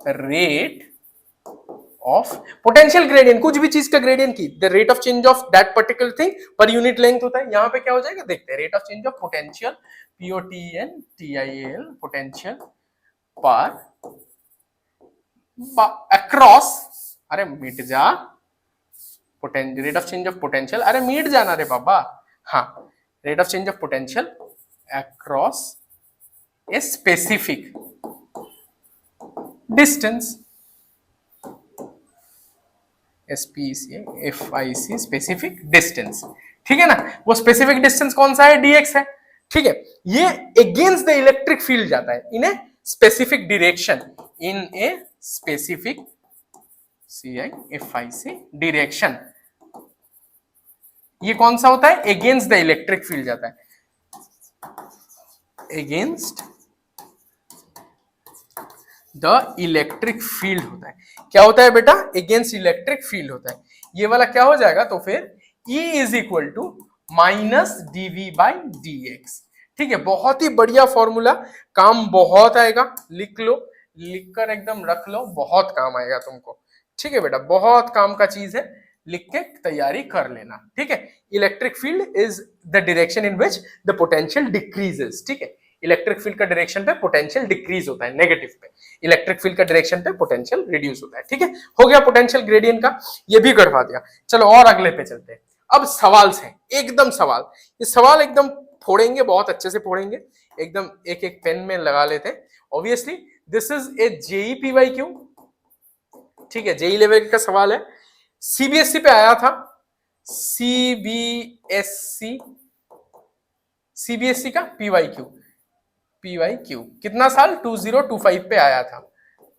S1: rate of potential gradient, कुछ भी चीज का ग्रेडियंट की, the rate of change of that particular thing per unit length होता है। यहां पे क्या हो जाएगा देखते हैं, rate of change of potential, POTENTIAL, potential पर अक्रॉस, अरे मिट जा, rate of change of potential, अरे मिट जाना रे बाबा, हाँ, rate of change of potential across a specific distance, SPECIC, specific distance, ठीक है ना। वो स्पेसिफिक डिस्टेंस कौन सा है? dx है, ठीक है। ये अगेंस्ट द इलेक्ट्रिक फील्ड जाता है in a specific direction, in a specific CIFIC direction. ये कौन सा होता है? अगेंस्ट द इलेक्ट्रिक फील्ड जाता है, अगेंस्ट द इलेक्ट्रिक फील्ड होता है। क्या होता है बेटा? अगेंस्ट इलेक्ट्रिक फील्ड होता है। ये वाला क्या हो जाएगा तो फिर E is equal to minus dv by dx, ठीक है। बहुत ही बढ़िया फॉर्मूला, काम बहुत आएगा, लिख लो, लिखकर एकदम रख लो, बहुत काम आएगा तुमको, ठीक है बेटा, बहुत काम का चीज है, लिख के तैयारी कर लेना, ठीक है। Electric field is the direction in which the potential decreases, ठीक है। इलेक्ट्रिक फील्ड का डायरेक्शन पे पोटेंशियल डिक्रीज होता है, नेगेटिव पे। इलेक्ट्रिक फील्ड का डायरेक्शन पे पोटेंशियल रिड्यूस होता है, ठीक है। हो गया पोटेंशियल ग्रेडियंट का, ये भी करवा दिया। चलो और अगले पे चलते हैं। अब सवाल से एकदम सवाल, ये सवाल एकदम फोड़ेंगे, बहुत अच्छे से फोड़ेंगे, एकदम एक एक पेन में लगा लेते हैं। Obviously this is a JEE PYQ, ठीक है, JEE लेवल का सवाल है, CBSE पे आया था, CBSE का PYQ कितना साल? 2025 पे आया था,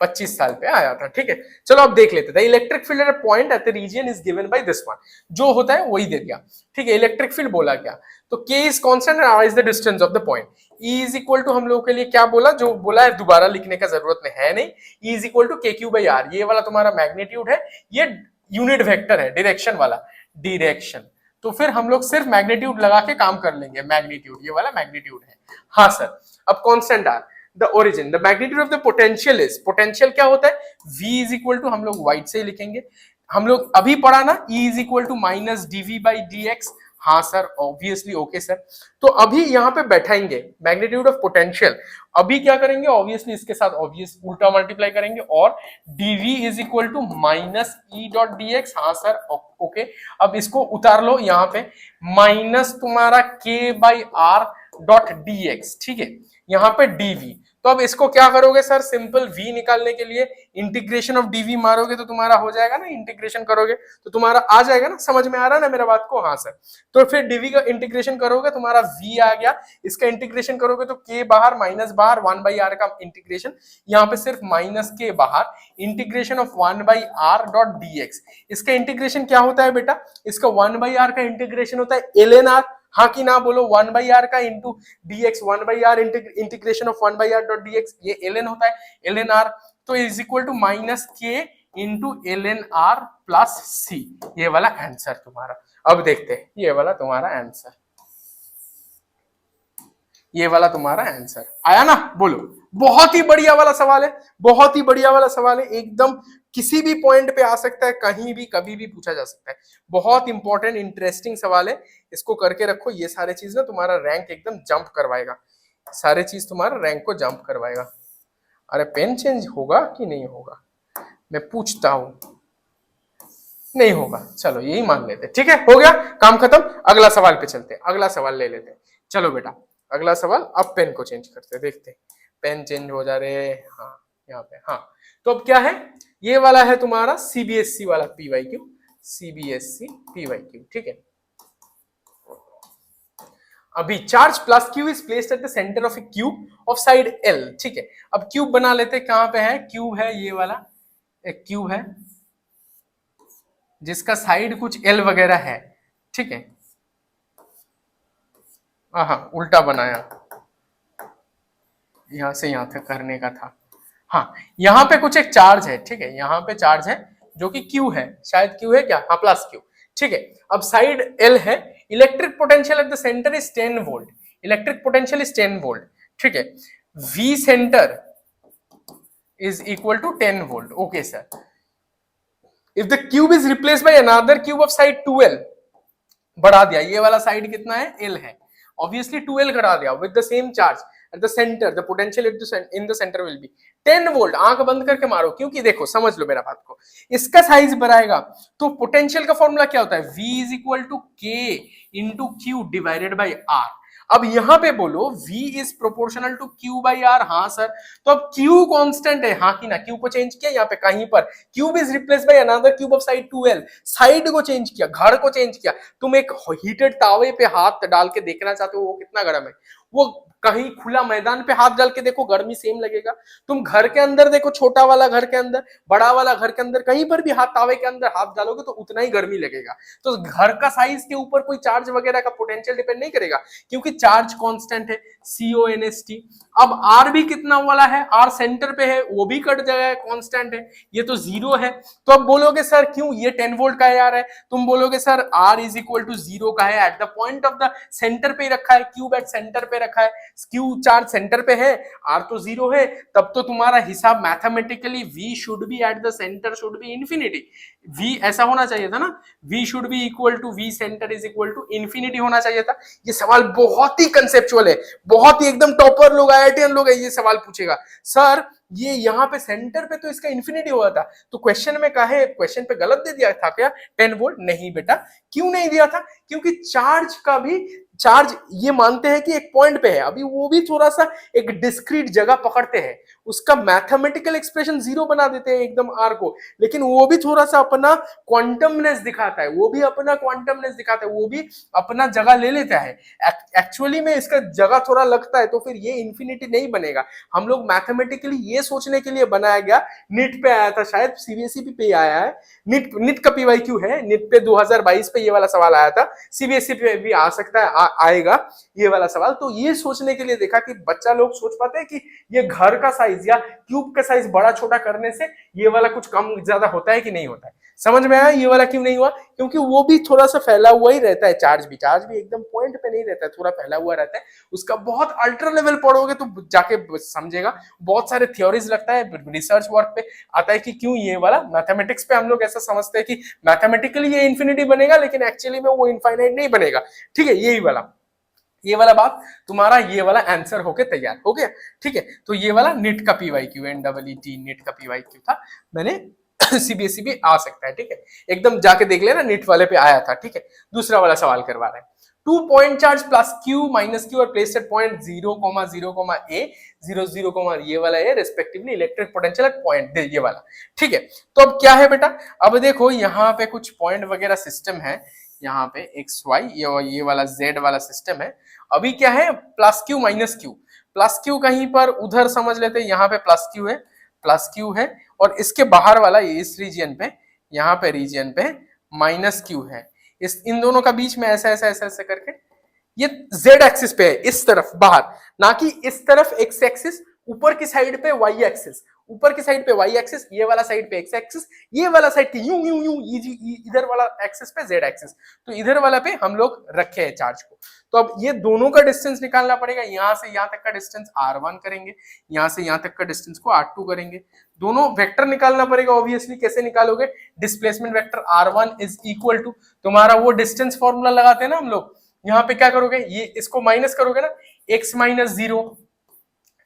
S1: 25 साल पे आया था, ठीक है। चलो अब देख लेते हैं। Electric field at a point at the region is given by this one, जो होता है वही दे दिया, ठीक है। इलेक्ट्रिक फील्ड बोला क्या? तो K is constant and R is the distance of the point. E is equal to, हम लोगों के लिए क्या बोला, जो बोला है दोबारा लिखने का जरूरत में है नहीं, E is equal to KQ by R। ये वाला तुम्हारा मैग्नीट्यूड है, ये यूनिट वेक्टर है, डायरेक्शन वाला, डायरेक्शन। तो फिर हम लोग सिर्फ मैग्नीट्यूड लगा के काम कर लेंगे, मैग्नीट्यूड, ये वाला मैग्नीट्यूड है, हाँ सर। अब constant R, the origin, the magnitude of the potential is, potential क्या होता है? V इज इक्वल टू, हम लोग व्हाइट से ही लिखेंगे, हम लोग अभी पढ़ा ना, E is equal to minus dv by dx, हाँ सर, ऑब्वियसली, ओके सर। तो अभी यहाँ पे बैठाएंगे मैग्नीट्यूड ऑफ पोटेंशियल, अभी क्या करेंगे? ऑब्वियसली इसके साथ ऑब्वियस उल्टा मल्टीप्लाई करेंगे, और dv is equal to minus E dot dx, हाँ सर, ओके। अब इसको उतार लो यहाँ पे, माइनस तुम्हारा K by R dot dx, ठीक है, यहाँ पे dv। तो अब इसको क्या करोगे सर? सिंपल v निकालने के लिए इंटीग्रेशन ऑफ dv मारोगे तो तुम्हारा हो जाएगा ना, इंटीग्रेशन करोगे तो तुम्हारा आ जाएगा ना, समझ में आ रहा है ना मेरा बात को? हाँ सर। तो फिर dv का इंटीग्रेशन करोगे, तुम्हारा v आ गया, इसका इंटीग्रेशन करोगे तो k बाहर, माइनस बाहर, 1 बाई r का इंटीग्रेशन, यहाँ पे सिर्फ माइनस k बाहर, integration of 1 by r dot dx। इसका इंटीग्रेशन क्या होता है बेटा? इसका 1 बाई r का इंटीग्रेशन होता है ln r, हाँ कि ना बोलो? 1 बाई आर का into dx, 1 by r integration of 1 by r dot dx, ये ln होता है, ln r। तो is equal to minus k into ln r plus c, ये वाला आंसर तुम्हारा। अब देखते हैं, ये वाला तुम्हारा आंसर, ये वाला तुम्हारा आंसर आया ना? बोलो, बहुत ही बढ़िया वाला सवाल है, बहुत ही बढ़िया वाला सवाल है, एकदम किसी भी पॉइंट पे आ सकता है, कहीं भी कभी भी पूछा जा सकता है। बहुत इंपॉर्टेंट इंटरेस्टिंग सवाल है, इसको करके रखो। ये सारे चीज ना तुम्हारा रैंक एकदम जंप करवाएगा, सारे चीज तुम्हारा रैंक को जंप करवाएगा। अरे पेन चेंज होगा कि नहीं होगा, मैं पूछता हूं, नहीं होगा, चलो यही मान लेते, ठीक है, हो गया काम खत्म। अगला सवाल पे चलते हैं, अगला सवाल ले लेते हैं। चलो बेटा, अगला सवाल, अब पेन को चेंज करते हैं, देखते हैं पेन चेंज हो जा रहे हैं। हाँ यहाँ पे, हाँ तो अब क्या है, ये वाला है तुम्हारा सीबीएसई वाला पीवाईक्यू, सीबीएसई पीवाईक्यू, ठीक है। अभी charge plus Q is placed at the centre of A cube of side L, ठीक है। अब क्यूब बना लेते, कहां पे है क्यूब, है ये वाला एक क्यूब है जिसका साइड कुछ एल वगैरह है, ठीक है। हाँ उल्टा बनाया, यहां से यहां तक करने का था। हाँ यहाँ पे कुछ एक चार्ज है, ठीक है, यहाँ पे चार्ज है जो कि क्यू है, शायद क्यू है क्या, हाँ प्लस क्यू, ठीक है। अब साइड एल है, electric potential at the centre is 10 volt, electric potential is 10 volt, ठीक है। V centre is equal to 10 volt, okay sir. If the cube is replace by another cube of side 2l, बढ़ा दिया, ये वाला side कितना है, L है, obviously 2l घटा दिया, with the same charge at the centre the potential in the centre will be 10 volt. आंख बंद करके मारो, क्योंकि देखो समझ लो मेरा बात को, इसका साइज बढ़ाएगा तो पोटेंशियल का फॉर्मूला क्या होता है, v is equal to K into q divided by r. अब यहां पे बोलो v is proportional to q by r, हाँ सर, तो अब q कांस्टेंट है, हाँ कि ना, q को चेंज किया यहाँ पे कहीं पर, cube is replace by another cube of side 2l, side को चेंज किया, घर को चेंज किया। तुम एक हीटेड तावे पे हाथ डाल के देखना चाहते हो वो कितना गर्म है, वो कहीं खुला मैदान पे हाथ डाल के देखो, गर्मी सेम लगेगा। तुम घर के अंदर देखो, छोटा वाला घर के अंदर, बड़ा वाला घर के अंदर, कहीं पर भी हाथ तावे के अंदर हाथ डालोगे तो उतना ही गर्मी लगेगा। तो घर का साइज के ऊपर कोई चार्ज वगैरह का पोटेंशियल डिपेंड नहीं करेगा, क्योंकि चार्ज कांस्टेंट है, CONST। अब आर भी कितना वाला है, आर सेंटर पे है, वो भी कट जाएगा, कांस्टेंट है, ये तो 0 है। तो अब बोलोगे सर क्यों ये 10 वोल्ट का है यार है, तुम बोलोगे sir r is equal to 0 का है, at the point of the centre पे रखा है, क्यूब एट सेंटर पे रखा है, क्यू चार्ज सेंटर पे है, आर तो 0 है, तब तो तुम्हारा हिसाब mathematically v should be at the centre should be infinity, v ऐसा होना चाहिए था ना, v should be equal to v centre is equal to infinity होना चाहिए था। ये सवाल बहुत ही कंसेप्चुअल है, बहुत ही एकदम टॉपर लोग, आईआईटीएन लोग है, ये सवाल पूछेगा सर ये यहाँ पे सेंटर पे तो इसका इंफिनिटी हुआ था, तो क्वेश्चन में कहा है, क्वेश्चन पे गलत दे दिया था क्या 10 वोल्ट, नहीं बेटा, क्यों नहीं दिया था, क्योंकि चार्ज का भी, चार्ज ये मानते हैं कि एक पॉइंट पे है, अभी वो भी थोड़ा सा एक डिस्क्रीट जगह पकड़ते हैं, उसका मैथमेटिकल एक्सप्रेशन 0 बना देते हैं एकदम आर को, लेकिन वो भी थोड़ा सा अपना क्वांटमनेस दिखाता है, वो भी अपना क्वांटमनेस दिखाता है, वो भी अपना जगह ले लेता है। एक्चुअली में इसका जगह थोड़ा लगता है, तो फिर ये इंफिनिटी नहीं बनेगा। हम लोग मैथमेटिकली ये सोचने के लिए बनाया गया, नीट पे आया था, शायद सीबीएसई पे आया है, नीट का पीवाईक्यू है, नीट पे 2022 पे ये वाला सवाल आया था, सीबीएसई पे भी आ सकता है, आएगा ये वाला सवाल। तो ये सोचने के लिए देखा कि बच्चा लोग सोच पाते हैं कि ये घर का साइज या क्यूब का साइज बड़ा छोटा करने से ये वाला कुछ कम ज्यादा होता है कि नहीं होता है, समझ में आया ये वाला क्यों नहीं हुआ, क्योंकि वो भी थोड़ा सा फैला हुआ ही रहता है, चार्ज भी एकदम पॉइंट पे नहीं रहता है, थोड़ा फैला हुआ रहता है, उसका बहुत अल्ट्रा लेवल पढ़ोगे तो जाके समझेगा, बहुत सारे थ्योरीज लगता है, रिसर्च वर्क पे आता है कि क्यों ये वाला, मैथमेटिक्स पे हम लोग ऐसा समझते हैं कि मैथमेटिकली ये इंफिनिटी बनेगा, लेकिन एक्चुअली में वो इनफाइनाइट नहीं बनेगा, ठीक है। ये वाला बात तुम्हारा, ये वाला आंसर होके तैयार हो गया, ठीक है। तो ये वाला नीट का पीवाईक्यू, NEET नीट का पीवाईक्यू था, मैंने सीबीएसई भी आ सकता है, ठीक है, एकदम जाके देख लेना, नीट वाले पे आया था, ठीक है। दूसरा वाला सवाल करवा रहे हैं, 2 point charge plus q minus Q और प्लेस्ड एट पॉइंट 0,0,a 0,0, ये वाला है respectively electric potential eight point, ये वाला, ठीक है। तो अब क्या है बेटा, अब देखो यहाँ पे कुछ पॉइंट वगैरह सिस्टम है, यहाँ पे एक्स वाई, ये वाला जेड वाला सिस्टम है। अभी क्या है, plus q minus Q, plus Q कहीं पर उधर समझ लेते हैं, यहाँ पे प्लस क्यू है, और इसके बाहर वाला इस रीजन पे, यहाँ पे रीजन पे माइनस क्यू है, इस इन दोनों का बीच में ऐसा ऐसा ऐसा ऐसा करके ये जेड एक्सिस पे है, इस तरफ बाहर, ना कि इस तरफ एक्स एक्सिस, ऊपर की साइड पे वाई एक्सिस, ऊपर की साइड पे वाई एक्सिस, ये वाला साइड पे एक्स एक्सिस, ये वाला साइड पे यूं यूं यूं, इधर वाला एक्सिस पे जेड एक्सिस, तो इधर वाला पे हम लोग रखे हैं चार्ज को। तो अब ये दोनों का डिस्टेंस निकालना पड़ेगा, यहां से यहां तक का डिस्टेंस r1 करेंगे, यहां से यहां तक का डिस्टेंस को r2 करेंगे, दोनों वेक्टर निकालना पड़ेगा। ऑब्वियसली कैसे निकालोगे, displacement vector r1 is equal to तुम्हारा वो डिस्टेंस फॉर्मूला लगाते हैं ना हम लोग, यहाँ पे क्या करोगे, ये इसको माइनस करोगे ना, x माइनस 0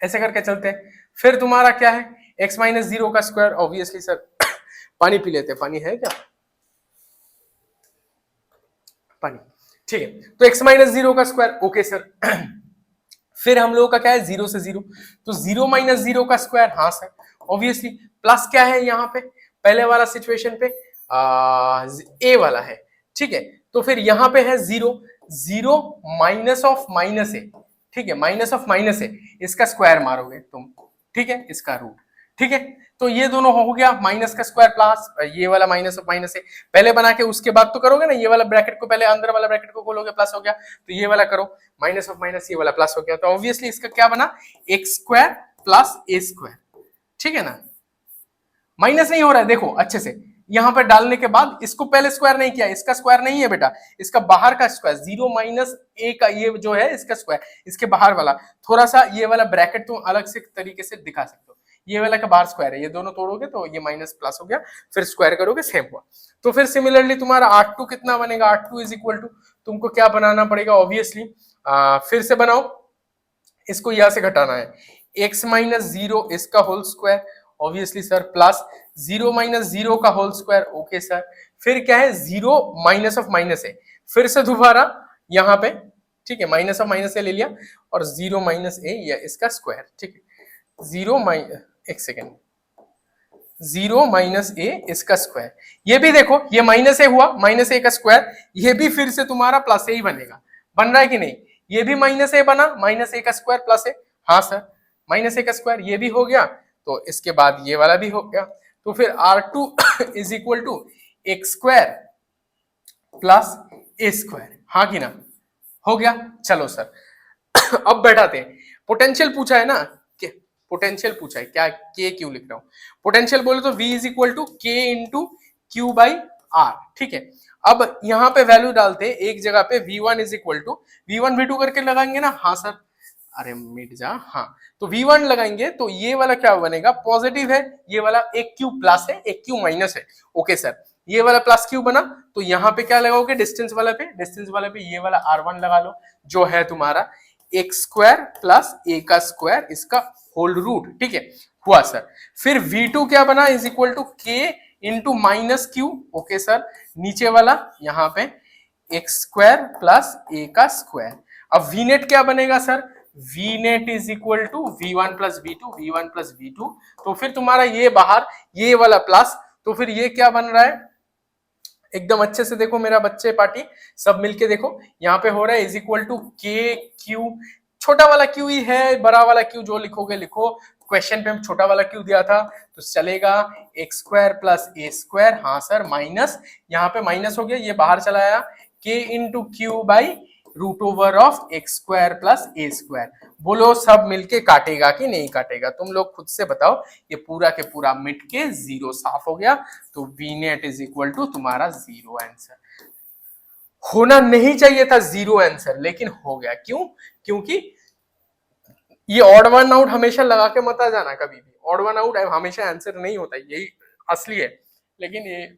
S1: ऐसे करके चलते हैं, फिर तुम्हारा क्या है x माइनस 0 का स्क्वायर, ऑब्वियसली सर पानी पी लेते हैं, पानी है क्या, पानी, ठीक है। तो x माइनस 0 का स्क्वायर, ओके सर फिर हम लोगों का क्या है, 0 से 0, तो 0 माइनस 0 का स्क्वायर, हाँ सर ऑब्वियसली। प्लस क्या है यहाँ पे, पहले वाला सिचुएशन पे ए वाला है, ठीक है। तो फिर यहाँ पे है 0, 0 माइनस ऑफ माइनस ए, ठीक है, माइनस ऑफ माइनस ए, इसका स्क्वायर मारोगे तुम, ठीक है, इसका रूट, ठीक है। तो ये दोनों हो गया, माइनस का स्क्वायर प्लस ये वाला माइनस ऑफ माइनस ए, पहले बना के उसके बाद तो करोगे ना, ये वाला ब्रैकेट को पहले अंदर वाला ब्रैकेट को खोलोगे, प्लस हो गया, तो ये वाला करो, माइनस ऑफ माइनस ये वाला प्लस हो गया, तो ऑब्वियसली इसका क्या बना, x square plus a square, ठीक है ना। माइनस नहीं हो रहा है, देखो अच्छे से, यहां पर डालने के बाद इसको पहले स्क्वायर नहीं किया, इसका स्क्वायर नहीं है बेटा, इसका बाहर का स्क्वायर, 0 माइनस ए का ये जो है इसका स्क्वायर, इसके बाहर वाला, थोड़ा सा ये वाला ब्रैकेट तुम अलग से तरीके से दिखा सकते हो, ये वाला का बाहर स्क्वायर है, ये दोनों तोड़ोगे तो ये माइनस प्लस हो गया, फिर स्क्वायर करोगे सेम हुआ। तो फिर सिमिलरली तुम्हारा R2 कितना बनेगा, R2 इज इक्वल टू, तुमको क्या बनाना पड़ेगा ऑब्वियसली, फिर से बनाओ, इसको यहां से घटाना है, x माइनस 0 इसका whole square, obviously sir, plus 0 minus 0 का होल स्क्वायर, ओके सर। फिर क्या है, 0 माइनस ऑफ माइनस है, फिर से दोबारा यहाँ पे, ठीक है, माइनस ऑफ माइनस ए ले लिया, और 0 माइनस ए या इसका स्क्वायर, ठीक है, 0 माइनस, एक सेकेंड, 0 माइनस ए इसका स्क्वायर, ये भी देखो ये माइनस ए हुआ, माइनस ए का स्क्वायर, ये भी फिर से तुम्हारा प्लस ए ही बनेगा, बन रहा है कि नहीं, ये भी माइनस ए बना, माइनस ए का स्क्वायर प्लस ए, हाँ सर, माइनस ए का स्क्वायर ये भी हो गया, तो इसके बाद ये वाला भी हो गया, तो फिर R2 is equal to x square plus a square, हाँ कि ना, हो गया। चलो सर अब बैठाते हैं, पोटेंशियल पूछा है ना, पोटेंशियल पूछा है, क्या के क्यू लिख रहा हूं, पोटेंशियल बोले तो V is equal to K into q by are, ठीक है। अब यहाँ पे वैल्यू डालते हैं, एक जगह पे V1 is equal to, V1 V2 करके लगाएंगे ना, हाँ सर, अरे मिट जा, हाँ, तो V1 लगाएंगे तो ये वाला क्या बनेगा, पॉजिटिव है, ये वाला एक क्यू प्लस है, एक क्यू माइनस है, ओके सर, ये वाला प्लस क्यू बना, तो यहाँ पे क्या लगाओगे, डिस्टेंस वाला पे, डिस्टेंस वाले पे ये वाला R1 लगा लो, जो है तुम्हारा एक्स स्क्वायर प्लस ए का स्क्वायर, इसका होल रूट, ठीक है, हुआ सर। फिर V2 क्या बना, is equal to K into minus Q, okay sir, नीचे वाला यहाँ पे एक्स स्क्वायर प्लस ए का स्क्वायर। अब V नेट क्या बनेगा sir, V net is equal to V1 plus V2, V1 plus V2, तो फिर तुम्हारा ये बाहर ये वाला प्लस, तो फिर ये क्या बन रहा है, एकदम अच्छे से देखो मेरा बच्चे पार्टी, सब मिलके देखो, यहाँ पे हो रहा है इज इक्वल टू के क्यू, छोटा वाला क्यू ही है, बड़ा वाला क्यू जो लिखोगे लिखो, क्वेश्चन पे हम छोटा वाला क्यू दिया था तो चलेगा, x square plus a square, हाँ सर, माइनस, यहाँ पे माइनस हो गया, ये बाहर चला आया, k into q by root over of x square plus a square. बोलो सब मिलके काटेगा कि नहीं काटेगा, तुम लोग खुद से बताओ, ये पूरा के पूरा मिट के जीरो साफ हो गया, तो V net is equal to तुम्हारा जीरो आंसर। होना नहीं चाहिए था जीरो आंसर, लेकिन हो गया, क्यों, क्योंकि ये ऑड वन आउट हमेशा लगा के मत आ जाना, कभी भी ऑड वन आउट हमेशा आंसर नहीं होता, यही असली है, लेकिन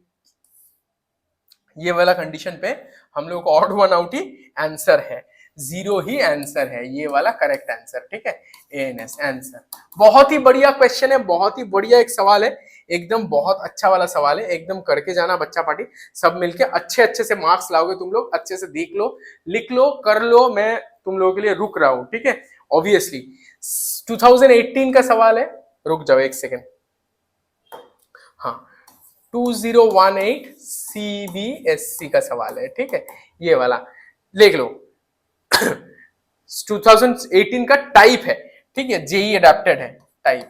S1: ये वाला कंडीशन पे हम लोग को ऑड वन आउट ही आंसर है, जीरो ही आंसर है, ये वाला करेक्ट आंसर, ठीक है, एएनएस आंसर। बहुत ही बढ़िया क्वेश्चन है, बहुत ही बढ़िया एक सवाल है, एकदम बहुत अच्छा वाला सवाल है, एकदम करके जाना बच्चा पार्टी, सब मिलके अच्छे अच्छे से मार्क्स लाओगे तुम लोग, अच्छे से देख लो, लिख लो, कर लो, मैं तुम लोगों के लिए रुक रहा हूं, ठीक है। ऑब्वियसली 2018 का सवाल है, रुक जाओ एक सेकेंड, हाँ 2018 CBSC का सवाल है, ठीक है, ये वाला देख लो 2018 का टाइप है, ठीक है, जेई अडेप्टेड है टाइप,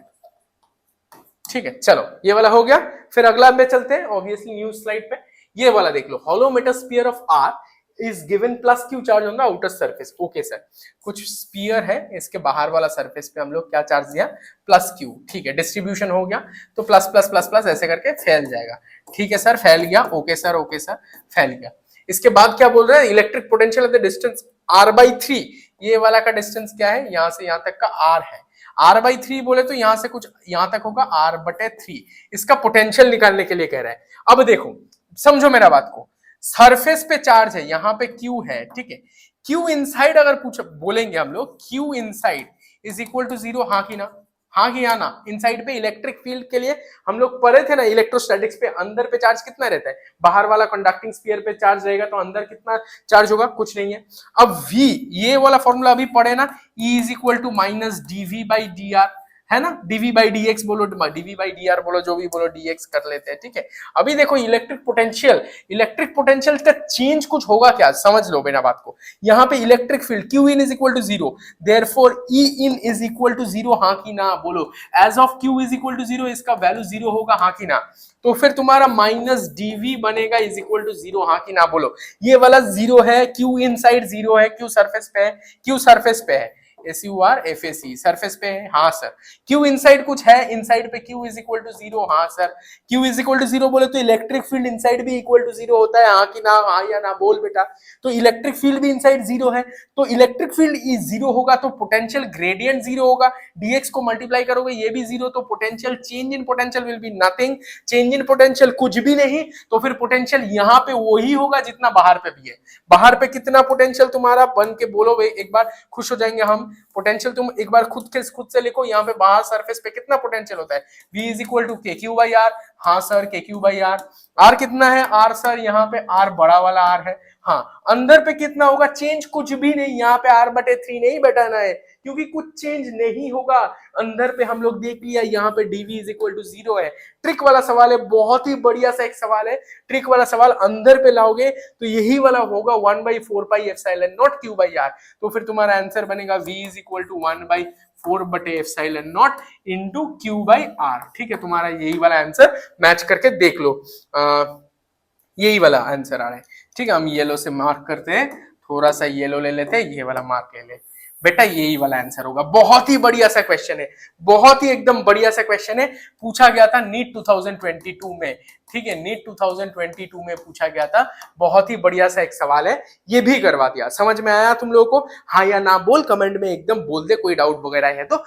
S1: ठीक है। चलो ये वाला हो गया, फिर अगला पे चलते हैं, ऑब्वियसली न्यू स्लाइड पे, ये वाला देख लो, hollow metal sphere of R is given plus Q charge on the outer surface, okay sir, कुछ स्फीयर है, इसके बाहर वाला सरफेस पे हम लोग क्या चार्ज दिया, प्लस क्यू, ठीक है, डिस्ट्रीब्यूशन हो गया, तो प्लस प्लस प्लस प्लस ऐसे करके फैल जाएगा, ठीक है सर, फैल गया, ओके सर, फैल गया। इसके बाद क्या बोल रहे हैं, electric potential at the distance r/3, ये वाला का डिस्टेंस क्या है, यहां से यहां तक का r है, r/3 बोले तो यहां से कुछ यहां तक होगा r/3, इसका पोटेंशियल निकालने के लिए कह रहा है। अब देखो समझो मेरा बात को, सरफेस पे चार्ज है, यहाँ पे Q है, ठीक है, Q इनसाइड अगर पूछ बोलेंगे हम लोग, Q inside is equal to zero, हाँ कि ना, हाँ कि या ना? इनसाइड पे इलेक्ट्रिक फील्ड के लिए हम लोग पढ़े थे ना इलेक्ट्रोस्टैटिक्स पे, अंदर पे चार्ज कितना रहता है, बाहर वाला कंडक्टिंग स्फीयर पे चार्ज रहेगा तो अंदर कितना चार्ज होगा, कुछ नहीं है। अब v, ये वाला फॉर्मूला अभी पढ़े ना, E is equal to minus dv by dr, है ना, dv बाई dx बोलो, dv बाई dr बोलो, जो भी बोलो, dx कर लेते हैं, ठीक है। अभी देखो इलेक्ट्रिक पोटेंशियल का चेंज कुछ होगा क्या, समझ लो मेरा बात को। यहाँ पे electric field q in is equal to zero, therefore E in is equal to zero, हाँ कि ना बोलो। Edge of q is equal to zero, इसका वैल्यू जीरो होगा, हाँ कि ना? तो फिर तुम्हारा माइनस dv बनेगा इज इक्वल टू जीरो, हाँ कि ना बोलो। ये वाला जीरो है, q इनसाइड जीरो है, q सरफेस पे है, q सरफेस पे है, SURFAC सरफेस पे है, हाँ सर। Q इनसाइड कुछ है, इनसाइड पे Q is equal to zero, हाँ sir. Q is equal to zero बोले तो इलेक्ट्रिक फील्ड इनसाइड भी इक्वल टू जीरो होता है, हाँ कि ना? हाँ या ना बोल बेटा। तो इलेक्ट्रिक फील्ड भी इनसाइड जीरो है, तो इलेक्ट्रिक फील्ड जीरो होगा तो पोटेंशियल ग्रेडियंट जीरो होगा, dx को मल्टीप्लाई करोगे ये भी जीरो, तो potential change in potential will be nothing, change in potential कुछ भी नहीं, तो फिर पोटेंशियल यहाँ पे वही होगा जितना बाहर पे भी है। बाहर पे कितना पोटेंशियल तुम्हारा बन के बोलो भाई, एक बार खुश हो जाएंगे हम। पोटेंशियल तुम एक बार खुद से लिखो, यहाँ पे बाहर सरफेस पे कितना पोटेंशियल होता है, v इज इक्वल टू के क्यू बाई आर, हाँ सर के क्यू बाई आर। आर कितना है, आर सर यहाँ पे आर बड़ा वाला आर है, हाँ। अंदर पे कितना होगा, चेंज कुछ भी नहीं, यहाँ पे आर बटे थ्री नहीं बैठाना है क्योंकि कुछ चेंज नहीं होगा। अंदर पे हम लोग देख लिया, यहाँ पे dv is equal to zero है। ट्रिक वाला सवाल है, बहुत ही बढ़िया सा एक सवाल है, ट्रिक वाला सवाल अंदर पे लाओगे तो यही वाला होगा 1/4πε0 q/r। तो फिर तुम्हारा आंसर बनेगा v is equal to 1/4/ε0 into q/r, ठीक है। तुम्हारा यही वाला आंसर मैच करके देख लो, यही वाला आंसर आ रहा है, ठीक है। हम येलो से मार्क करते हैं, थोड़ा सा येलो ले लेते हैं, ये वाला मार्क ले ले बेटा, यही वाला आंसर होगा। बहुत ही बढ़िया सा क्वेश्चन है, बहुत ही एकदम बढ़िया सा क्वेश्चन है, पूछा गया था नीट 2022 में, ठीक है। नीट 2022 में पूछा गया था, बहुत ही बढ़िया सा एक सवाल है, ये भी करवा दिया। समझ में आया तुम लोगों को, हाँ या ना बोल, कमेंट में एकदम बोल दे, कोई डाउट वगैरह है तो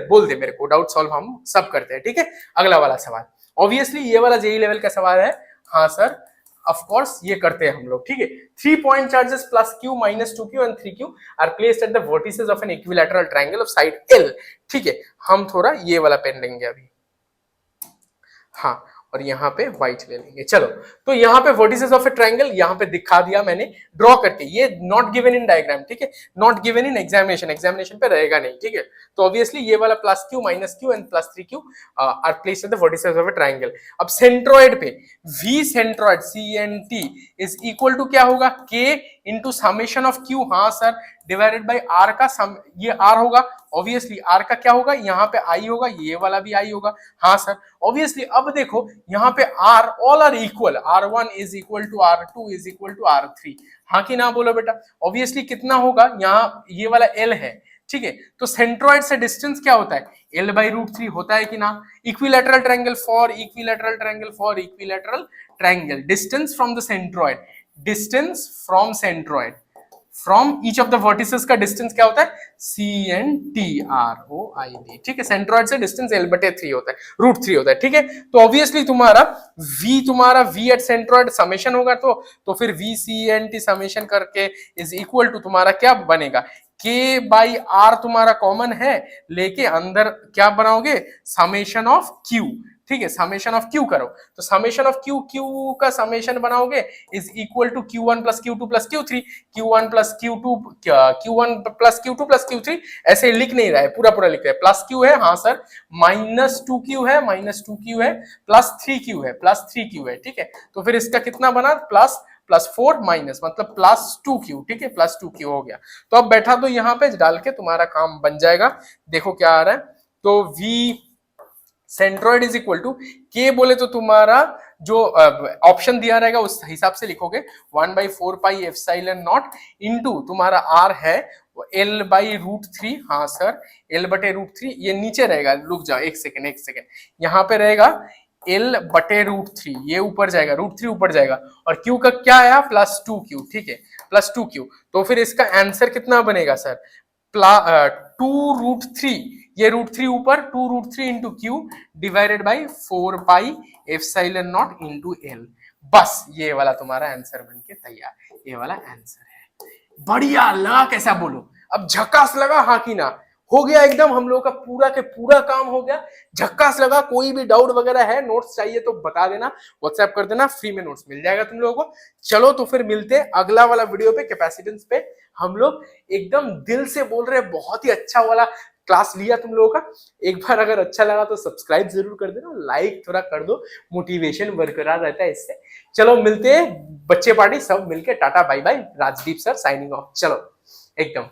S1: बोल दे मेरे को, डाउट सॉल्व हम सब करते हैं, ठीक है। अगला वाला सवाल, ऑब्वियसली ये वाला जेई लेवल का सवाल है, हाँ सर ऑफ कोर्स ये करते हैं हम लोग, ठीक है। 3 point charges plus q minus 2q and 3q are placed at the vertices of an equilateral triangle of side L, ठीक है। हम थोड़ा ये वाला पेन लेंगे अभी, हाँ, और यहाँ पे व्हाइट ले लेंगे, चलो। तो यहाँ पे वर्टिसेस ऑफ ए ट्रायंगल यहाँ पे दिखा दिया मैंने ड्रॉ करके, ये नॉट गिवन इन डायग्राम, ठीक है, नॉट गिवन इन एग्जामिनेशन पे रहेगा नहीं, ठीक है। तो ऑब्वियसली ये वाला plus q minus q and plus 3q are placed at the vertices of a triangle. अब सेंट्रोइड पे v centroid CNT is equal to क्या होगा, k into summation of q, हाँ सर, डिवाइडेड बाई r का सम, ये r होगा, obviously r का क्या होगा, यहाँ पे i होगा, ये वाला भी i होगा, हाँ सर ऑब्वियसली। अब देखो यहाँ पे r all are equal, r1 is equal to r2 is equal to r3, हाँ कि ना बोलो बेटा। ऑब्वियसली कितना होगा, यहाँ ये वाला l है, ठीक है। तो सेंट्रोइड से डिस्टेंस क्या होता है, l/√3 होता है कि ना। Equilateral triangle for equilateral triangle for equilateral triangle, distance from the centroid, distance from centroid from each of the vertices का डिस्टेंस क्या होता है, CNTROID, ठीक है। सेंट्रोइड से डिस्टेंस l/3 होता है, √3 होता है, ठीक है। तो ऑब्वियसली तुम्हारा v एट सेंट्रोइड समेशन होगा, तो फिर VCNT समेशन करके इज इक्वल टू तुम्हारा क्या बनेगा, k/r तुम्हारा कॉमन है, लेके अंदर क्या बनाओगे, समेशन ऑफ q, ठीक है। समेशन ऑफ q करो, तो समेशन ऑफ q का समेशन बनाओगे is equal to q1 plus q2 plus q3, q1 plus q2 plus q3, ऐसे लिख नहीं रहा है, पूरा लिख रहा है। प्लस q है, हाँ सर, माइनस 2q है, प्लस 3q है, ठीक है। तो फिर इसका कितना बना, प्लस 4 माइनस मतलब प्लस 2q, ठीक है, प्लस 2q हो गया। तो अब बैठा तो यहाँ पे डाल के तुम्हारा काम बन जाएगा। देखो क्या आ रहा है, तो v centroid is equal to k बोले तो तुम्हारा जो ऑप्शन दिया रहेगा उस हिसाब से लिखोगे 1/4πε0 इंटू तुम्हारा r है l/√3, हाँ सर l/√3, ये नीचे रहेगा, रुक जाओ एक सेकेंड, यहाँ पे रहेगा l/√3, ये ऊपर जाएगा, √3 ऊपर जाएगा, और q का क्या आया, प्लस 2q, ठीक है, प्लस 2q। तो फिर इसका आंसर कितना बनेगा सर, 2√3, ये √3 ऊपर, 2√3 into q divided by 4πε0 into l, बस ये वाला तुम्हारा आंसर बन के तैयार, ये वाला आंसर है। बढ़िया लगा, कैसा बोलो, अब झकास लगा, हाँ कि ना। हो गया एकदम, हम लोगों का पूरा के पूरा काम हो गया, झक्कास लगा। कोई भी डाउट वगैरह है, नोट्स चाहिए तो बता देना, व्हाट्सएप कर देना, फ्री में नोट्स मिल जाएगा तुम लोगों को। चलो तो फिर मिलते हैं अगला वाला वीडियो पे, कैपेसिटेंस पे। हम लोग एकदम दिल से बोल रहे हैं, बहुत ही अच्छा वाला क्लास लिया तुम लोगों का। एक बार अगर अच्छा लगा तो सब्सक्राइब जरूर कर देना, लाइक थोड़ा कर दो, मोटिवेशन बरकरार रहता है इससे। चलो मिलते हैं बच्चे पार्टी सब मिलके, ta ta bye bye, Rajdeep sir signing off. चलो एकदम।